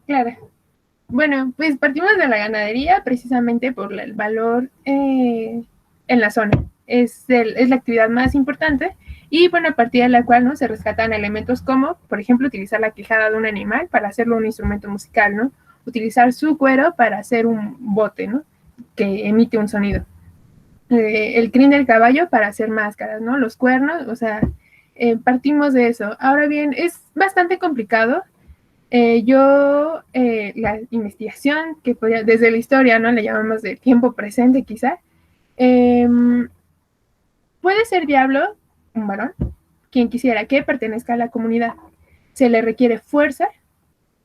Claro. Bueno, pues partimos de la ganadería precisamente por el valor en la zona. Es la actividad más importante y, bueno, a partir de la cual, ¿no?, se rescatan elementos como, por ejemplo, utilizar la quijada de un animal para hacerlo un instrumento musical, ¿no? Utilizar su cuero para hacer un bote, ¿no?, que emite un sonido. El crin del caballo para hacer máscaras, ¿no? Los cuernos, o sea, partimos de eso. Ahora bien, es bastante complicado. La investigación, que desde la historia, ¿no?, le llamamos de tiempo presente quizá, puede ser diablo un varón, quien quisiera que pertenezca a la comunidad. Se le requiere fuerza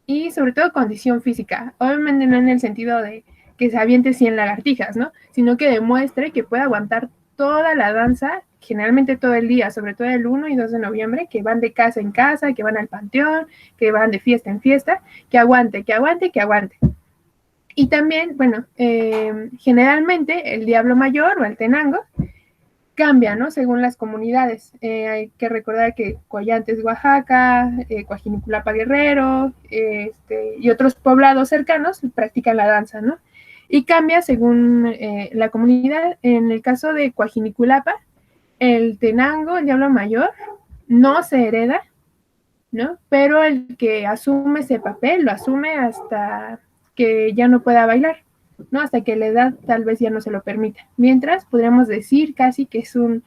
y sobre todo condición física. Obviamente no en el sentido de que se aviente 100 lagartijas, ¿no?, sino que demuestre que puede aguantar toda la danza, generalmente todo el día, sobre todo el 1 y 2 de noviembre, que van de casa en casa, que van al panteón, que van de fiesta en fiesta, que aguante, que aguante, que aguante. Y también, bueno, generalmente el diablo mayor o el tenango cambia, ¿no?, según las comunidades. Hay que recordar que Coayantes, Oaxaca, Coajiniculapa, Guerrero, y otros poblados cercanos practican la danza, ¿no? Y cambia según la comunidad. En el caso de Coajiniculapa, el tenango, el diablo mayor, no se hereda, ¿no? Pero el que asume ese papel lo asume hasta que ya no pueda bailar, ¿no? Hasta que la edad tal vez ya no se lo permita. Mientras, podríamos decir casi que es un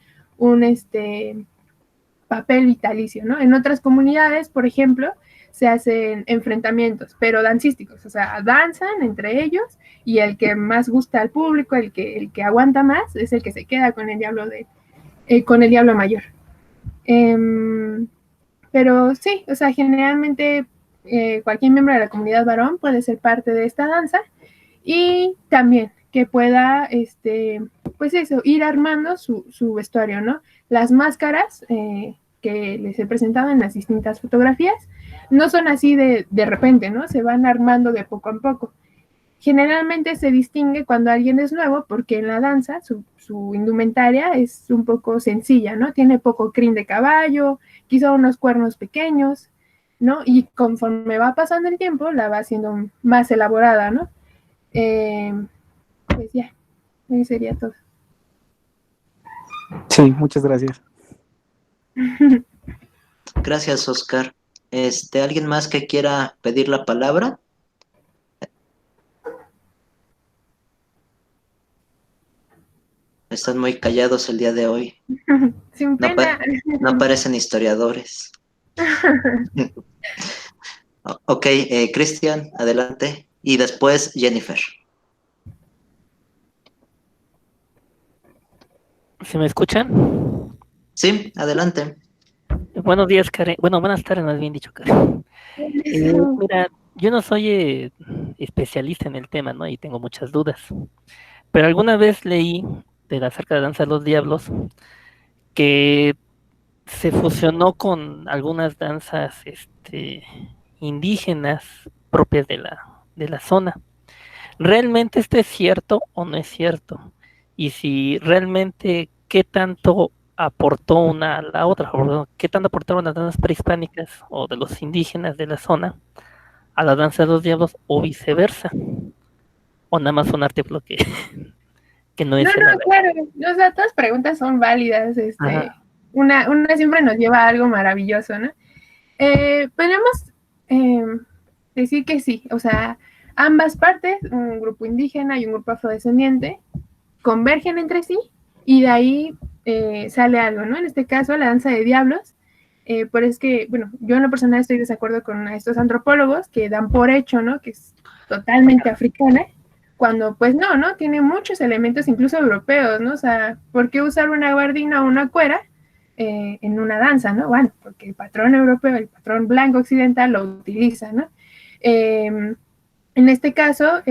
papel vitalicio, ¿no? En otras comunidades, por ejemplo, se hacen enfrentamientos, pero dancísticos, o sea, danzan entre ellos y el que más gusta al público, el que aguanta más, es el que se queda con el diablo mayor. Pero sí, o sea, generalmente cualquier miembro de la comunidad varón puede ser parte de esta danza y también que pueda, pues eso, ir armando su vestuario, ¿no? Las máscaras que les he presentado en las distintas fotografías no son así de repente, ¿no? Se van armando de poco a poco. Generalmente se distingue cuando alguien es nuevo porque en la danza su indumentaria es un poco sencilla, ¿no? Tiene poco crin de caballo, quizá unos cuernos pequeños, ¿no? Y conforme va pasando el tiempo la va haciendo más elaborada, ¿no? Pues ya, ahí sería todo. Sí, muchas gracias. Gracias, Oscar. ¿Alguien más que quiera pedir la palabra? Están muy callados el día de hoy. Sin pena. No parecen historiadores. Ok, Cristian, adelante. Y después Jennifer. ¿Se me escuchan? Sí, adelante. Buenos días, Karen. Bueno, buenas tardes, más bien dicho, Karen. Mira, yo no soy especialista en el tema, ¿no? Y tengo muchas dudas. Pero alguna vez leí acerca de Danza de los Diablos que se fusionó con algunas danzas indígenas propias de la zona. ¿Realmente esto es cierto o no es cierto? Y si realmente, ¿qué tanto aportó una a la otra? ¿Qué tanto aportaron las danzas prehispánicas o de los indígenas de la zona a la danza de los diablos o viceversa? ¿O nada más un arte que no es No, claro, o sea, todas preguntas son válidas, una siempre nos lleva a algo maravilloso, ¿no? Podemos decir que sí, o sea, ambas partes, un grupo indígena y un grupo afrodescendiente, convergen entre sí y de ahí sale algo, ¿no? En este caso, la danza de diablos, pero es que, bueno, yo en lo personal estoy de desacuerdo con estos antropólogos que dan por hecho, ¿no?, que es totalmente africana, cuando pues no, tiene muchos elementos incluso europeos, ¿no? O sea, ¿por qué usar una gabardina o una cuera en una danza, ¿no? Bueno, porque el patrón europeo, el patrón blanco occidental lo utiliza, ¿no? En este caso,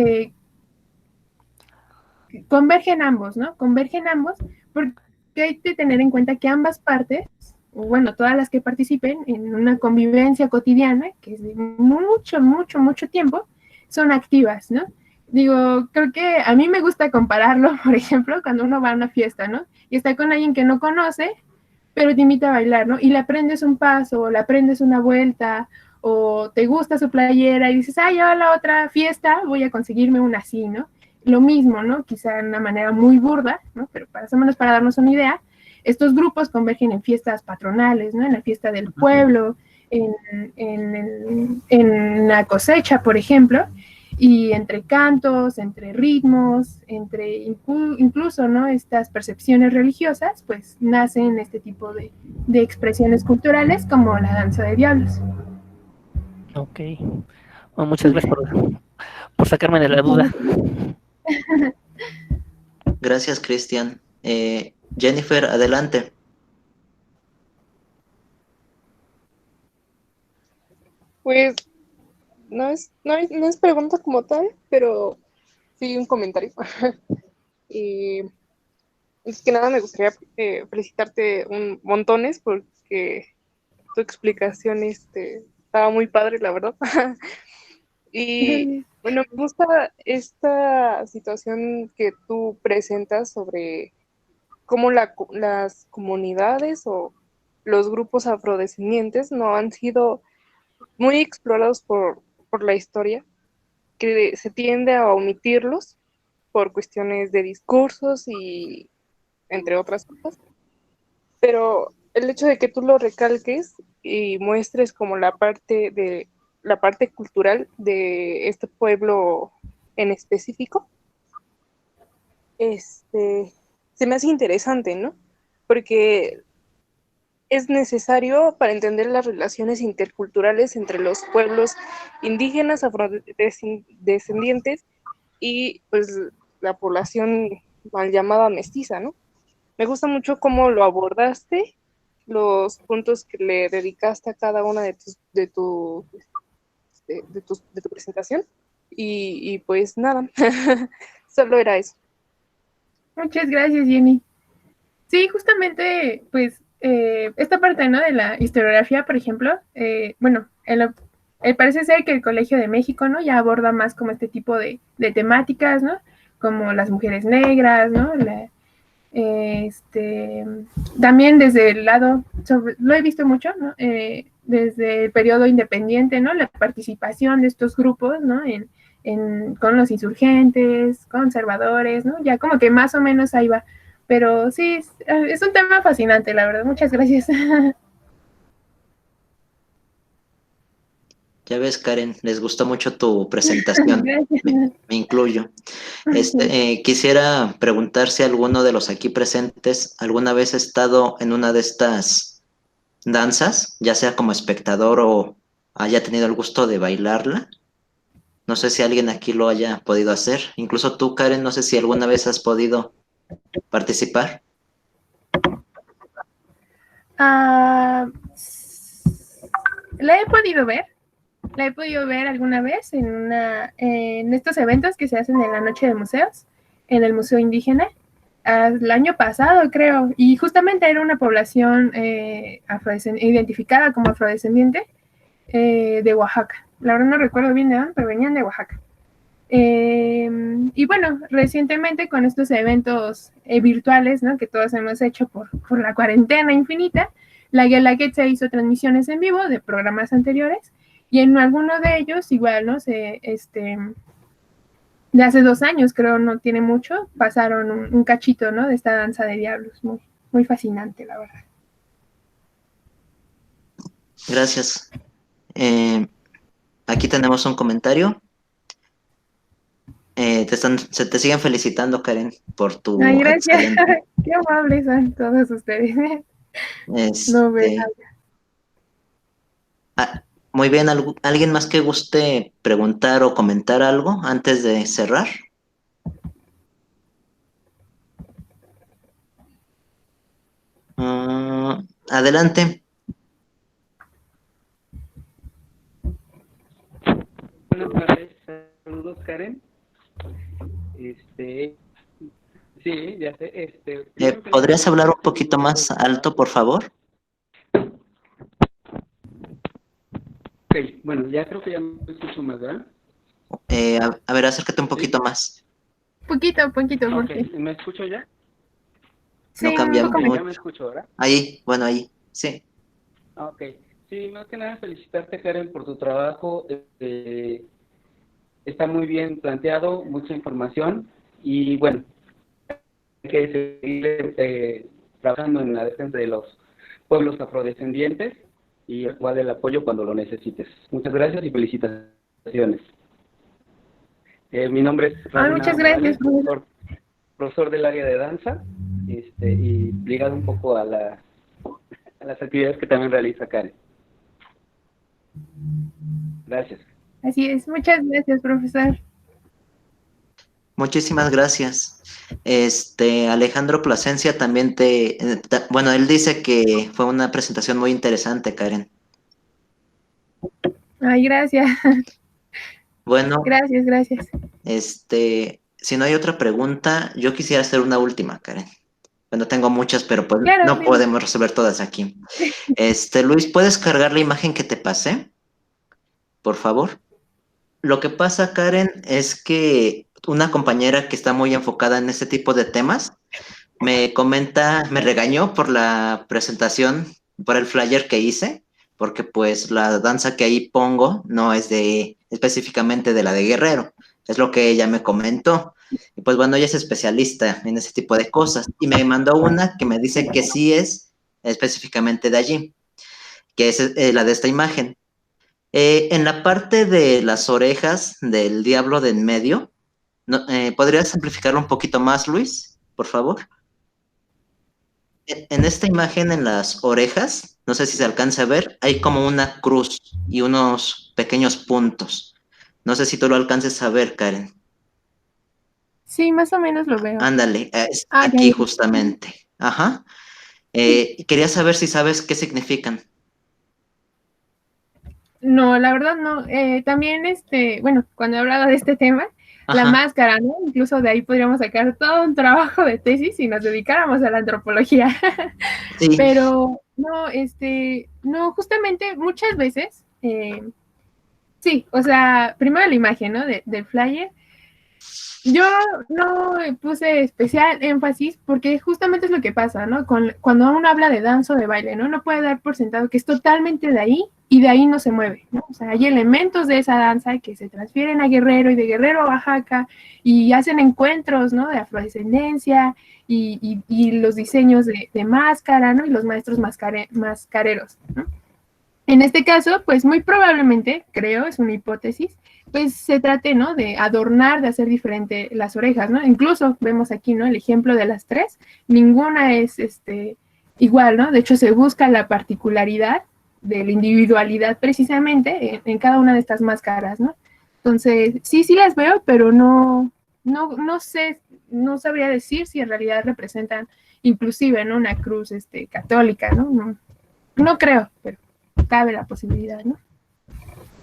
convergen ambos, ¿no? Convergen ambos porque hay que tener en cuenta que ambas partes o bueno, todas las que participen en una convivencia cotidiana, que es de mucho, mucho, mucho tiempo, son activas, ¿no? Digo, creo que a mí me gusta compararlo, por ejemplo, cuando uno va a una fiesta, ¿no? Y está con alguien que no conoce, pero te invita a bailar, ¿no? Y le aprendes un paso, o le aprendes una vuelta, o te gusta su playera y dices, yo a la otra fiesta voy a conseguirme una así, ¿no? Lo mismo, ¿no? Quizá de una manera muy burda, ¿no? Pero más o menos para darnos una idea, estos grupos convergen en fiestas patronales, ¿no? En la fiesta del pueblo, en la cosecha, por ejemplo, y entre cantos, entre ritmos, entre incluso, ¿no? Estas percepciones religiosas, pues nacen este tipo de expresiones culturales como la danza de diablos. Ok. Bueno, muchas gracias por sacarme de la duda. Gracias, Cristian. Jennifer, adelante. Pues no es pregunta como tal, pero sí un comentario. Y es que nada, me gustaría felicitarte un montones porque tu explicación estaba muy padre, la verdad. Y bueno, me gusta esta situación que tú presentas sobre cómo las comunidades o los grupos afrodescendientes no han sido muy explorados por la historia, que se tiende a omitirlos por cuestiones de discursos y entre otras cosas. Pero el hecho de que tú lo recalques y muestres como la parte cultural de este pueblo en específico, se me hace interesante, ¿no? Porque es necesario para entender las relaciones interculturales entre los pueblos indígenas afrodescendientes y pues la población mal llamada mestiza, ¿no? Me gusta mucho cómo lo abordaste, los puntos que le dedicaste a cada una de tu presentación y pues nada, solo era eso. Muchas gracias, Jenny. Sí, justamente, pues, esta parte, ¿no? De la historiografía, por ejemplo, bueno, parece ser que el Colegio de México, ¿no? Ya aborda más como este tipo de temáticas, ¿no? Como las mujeres negras, ¿no? También desde el lado, lo he visto mucho, ¿no? Desde el periodo independiente, ¿no? La participación de estos grupos, ¿no? Con los insurgentes, conservadores, ¿no? Ya como que más o menos ahí va. Pero sí, es un tema fascinante, la verdad. Muchas gracias. Ya ves, Karen, les gustó mucho tu presentación. Me incluyo. Quisiera preguntar si alguno de los aquí presentes alguna vez ha estado en una de estas danzas, ya sea como espectador o haya tenido el gusto de bailarla. No sé si alguien aquí lo haya podido hacer. Incluso tú, Karen, no sé si alguna vez has podido participar. La he podido ver. La he podido ver alguna vez en estos eventos que se hacen en la noche de museos, en el Museo Indígena, el año pasado creo, y justamente era una población identificada como afrodescendiente de Oaxaca. La verdad no recuerdo bien de dónde, pero venían de Oaxaca. Y bueno, recientemente con estos eventos virtuales, ¿no? Que todos hemos hecho por la cuarentena infinita, la Guelaguetza hizo transmisiones en vivo de programas anteriores y en alguno de ellos igual, ¿no? De hace 2 años, creo, no tiene mucho, pasaron un cachito, ¿no? De esta danza de diablos, muy, muy fascinante, la verdad. Gracias. Aquí tenemos un comentario. Se te siguen felicitando, Karen, por tu gracias. excelente. Qué amables son todos ustedes. No ve Muy bien, ¿alguien más que guste preguntar o comentar algo antes de cerrar? Adelante. Buenas tardes, saludos Karen. Sí, ya sé. ¿Podrías hablar un poquito más alto, por favor? Ok, bueno, ya creo que ya me escucho más, ¿verdad? A ver, acércate un poquito más. Poquito, Ok, porque ¿me escucho ya? sí, No un cambia poco Ya mejor. me mucho. escucho, ¿verdad? Ahí, bueno, ahí, sí. Ok, sí, más que nada felicitarte, Karen, por tu trabajo. Está muy bien planteado, mucha información y bueno, hay que seguir trabajando en la defensa de los pueblos afrodescendientes y igual el apoyo cuando lo necesites. Muchas gracias y felicitaciones. Mi nombre es Ay, Raúl muchas Nava gracias, Morales, profesor. profesor del área de danza, y ligado un poco a las actividades que también realiza Karen. Gracias. Así es, muchas gracias, profesor. Muchísimas gracias. Alejandro Plasencia también bueno, él dice que fue una presentación muy interesante, Karen. Ay, gracias, Bueno, gracias. si no hay otra pregunta, yo quisiera hacer una última, Karen. Bueno, tengo muchas, pero pues Claro, no dime. podemos resolver todas aquí. Luis, ¿puedes cargar la imagen que te pasé? Por favor. Lo que pasa, Karen, es que una compañera que está muy enfocada en este tipo de temas me regañó por la presentación, por el flyer que hice, porque pues la danza que ahí pongo no es específicamente de la de Guerrero, es lo que ella me comentó. Y pues bueno, ella es especialista en ese tipo de cosas y me mandó una que me dice que sí es específicamente de allí, que es la de esta imagen. En la parte de las orejas del diablo de en medio, ¿podrías simplificarlo un poquito más, Luis, por favor? En esta imagen, en las orejas, no sé si se alcanza a ver, hay como una cruz y unos pequeños puntos. No sé si tú lo alcances a ver, Karen. Sí, más o menos lo veo. Ándale, es Ah, ya, aquí ya. justamente. Ajá. Sí. Quería saber si sabes qué significan. No, la verdad no. También, bueno, cuando he hablado de este tema, la Ajá. máscara, ¿no? Incluso de ahí podríamos sacar todo un trabajo de tesis si nos dedicáramos a la antropología. Sí, Pero no, no, justamente muchas veces, sí, o sea, primero la imagen, ¿no? Del flyer. Yo no puse especial énfasis porque justamente es lo que pasa, ¿no? Cuando uno habla de danza o de baile, ¿no? No puede dar por sentado que es totalmente de ahí y de ahí no se mueve, ¿no? O sea, hay elementos de esa danza que se transfieren a Guerrero y de Guerrero a Oaxaca y hacen encuentros, ¿no? De afrodescendencia y los diseños de máscara, ¿no? Y los maestros mascareros, ¿no? En este caso, pues muy probablemente, creo, es una hipótesis, pues se trate, ¿no? De adornar, de hacer diferente las orejas, ¿no? Incluso vemos aquí, ¿no? El ejemplo de las tres, ninguna es igual, ¿no? De hecho, se busca la particularidad de la individualidad precisamente en cada una de estas máscaras, ¿no? Entonces, sí las veo, pero no sé, no sabría decir si en realidad representan inclusive, ¿no? Una cruz católica, ¿no? No creo, pero cabe la posibilidad, ¿no?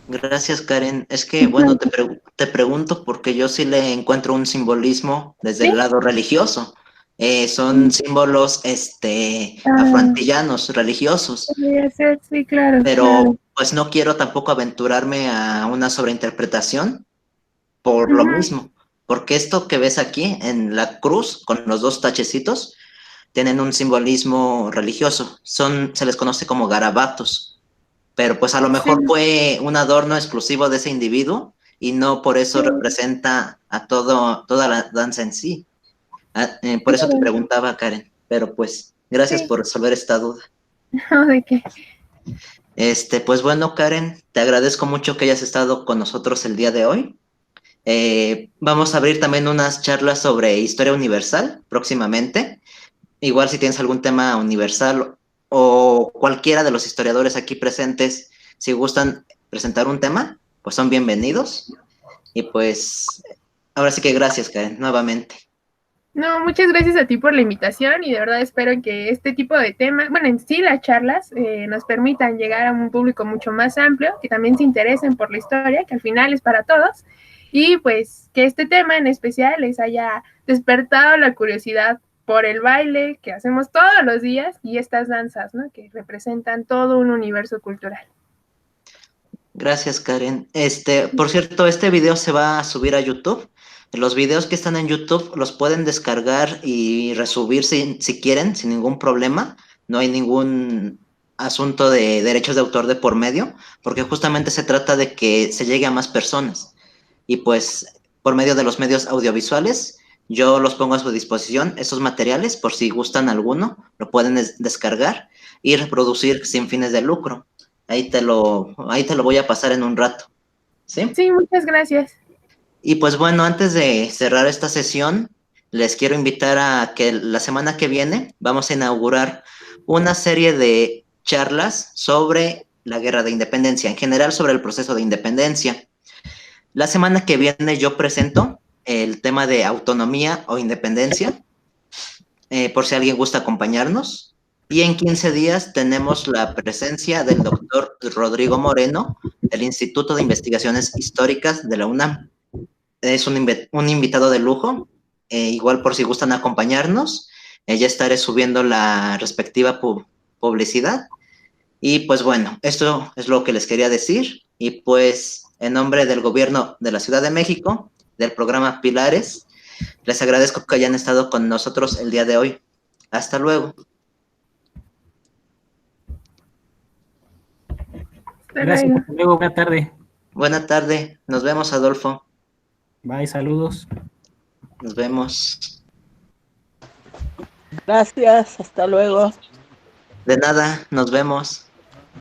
gracias, Karen. Es que, bueno, te pregunto porque yo sí le encuentro un simbolismo desde Sí. el lado religioso. Son símbolos, Ah, afroantillanos, religiosos, podría ser, sí, claro, pero claro. pues no quiero tampoco aventurarme a una sobreinterpretación por lo Ujú. mismo, porque esto que ves aquí en la cruz con los dos tachecitos tienen un simbolismo religioso. Se les conoce como garabatos, pero pues a lo Sí, mejor fue un adorno exclusivo de ese individuo y no por eso sí, representa a toda la danza en sí. Por eso te claro, preguntaba, Karen, pero pues gracias sí. por resolver esta duda. No, de qué. Pues bueno, Karen, te agradezco mucho que hayas estado con nosotros el día de hoy. Vamos a abrir también unas charlas sobre historia universal próximamente. Igual si tienes algún tema universal o cualquiera de los historiadores aquí presentes, si gustan presentar un tema, pues son bienvenidos. Y pues ahora sí que gracias, Karen, nuevamente. No, muchas gracias a ti por la invitación y de verdad espero que este tipo de temas, bueno, en sí las charlas nos permitan llegar a un público mucho más amplio, que también se interesen por la historia, que al final es para todos, y pues que este tema en especial les haya despertado la curiosidad por el baile que hacemos todos los días y estas danzas, ¿no? Que representan todo un universo cultural. Gracias, Karen. Por cierto, este video se va a subir a YouTube. Los videos que están en YouTube los pueden descargar y resubir si quieren, sin ningún problema. No hay ningún asunto de derechos de autor de por medio, porque justamente se trata de que se llegue a más personas. Y pues, por medio de los medios audiovisuales, yo los pongo a su disposición, esos materiales, por si gustan alguno, lo pueden descargar y reproducir sin fines de lucro. Ahí te lo voy a pasar en un rato. ¿Sí? Sí, muchas gracias. Y pues bueno, antes de cerrar esta sesión, les quiero invitar a que la semana que viene vamos a inaugurar una serie de charlas sobre la guerra de independencia, en general sobre el proceso de independencia. La semana que viene yo presento el tema de autonomía o independencia, por si alguien gusta acompañarnos. Y en 15 días tenemos la presencia del doctor Rodrigo Moreno, del Instituto de Investigaciones Históricas de la UNAM. Es un invitado de lujo, igual por si gustan acompañarnos, ya estaré subiendo la respectiva publicidad. Y pues bueno, esto es lo que les quería decir. Y pues en nombre del gobierno de la Ciudad de México, del programa Pilares, les agradezco que hayan estado con nosotros el día de hoy. Hasta luego. Gracias, hasta luego, buena tarde. Buena tarde, nos vemos, Adolfo. Bye, saludos. Nos vemos. Gracias, hasta luego. De nada, nos vemos.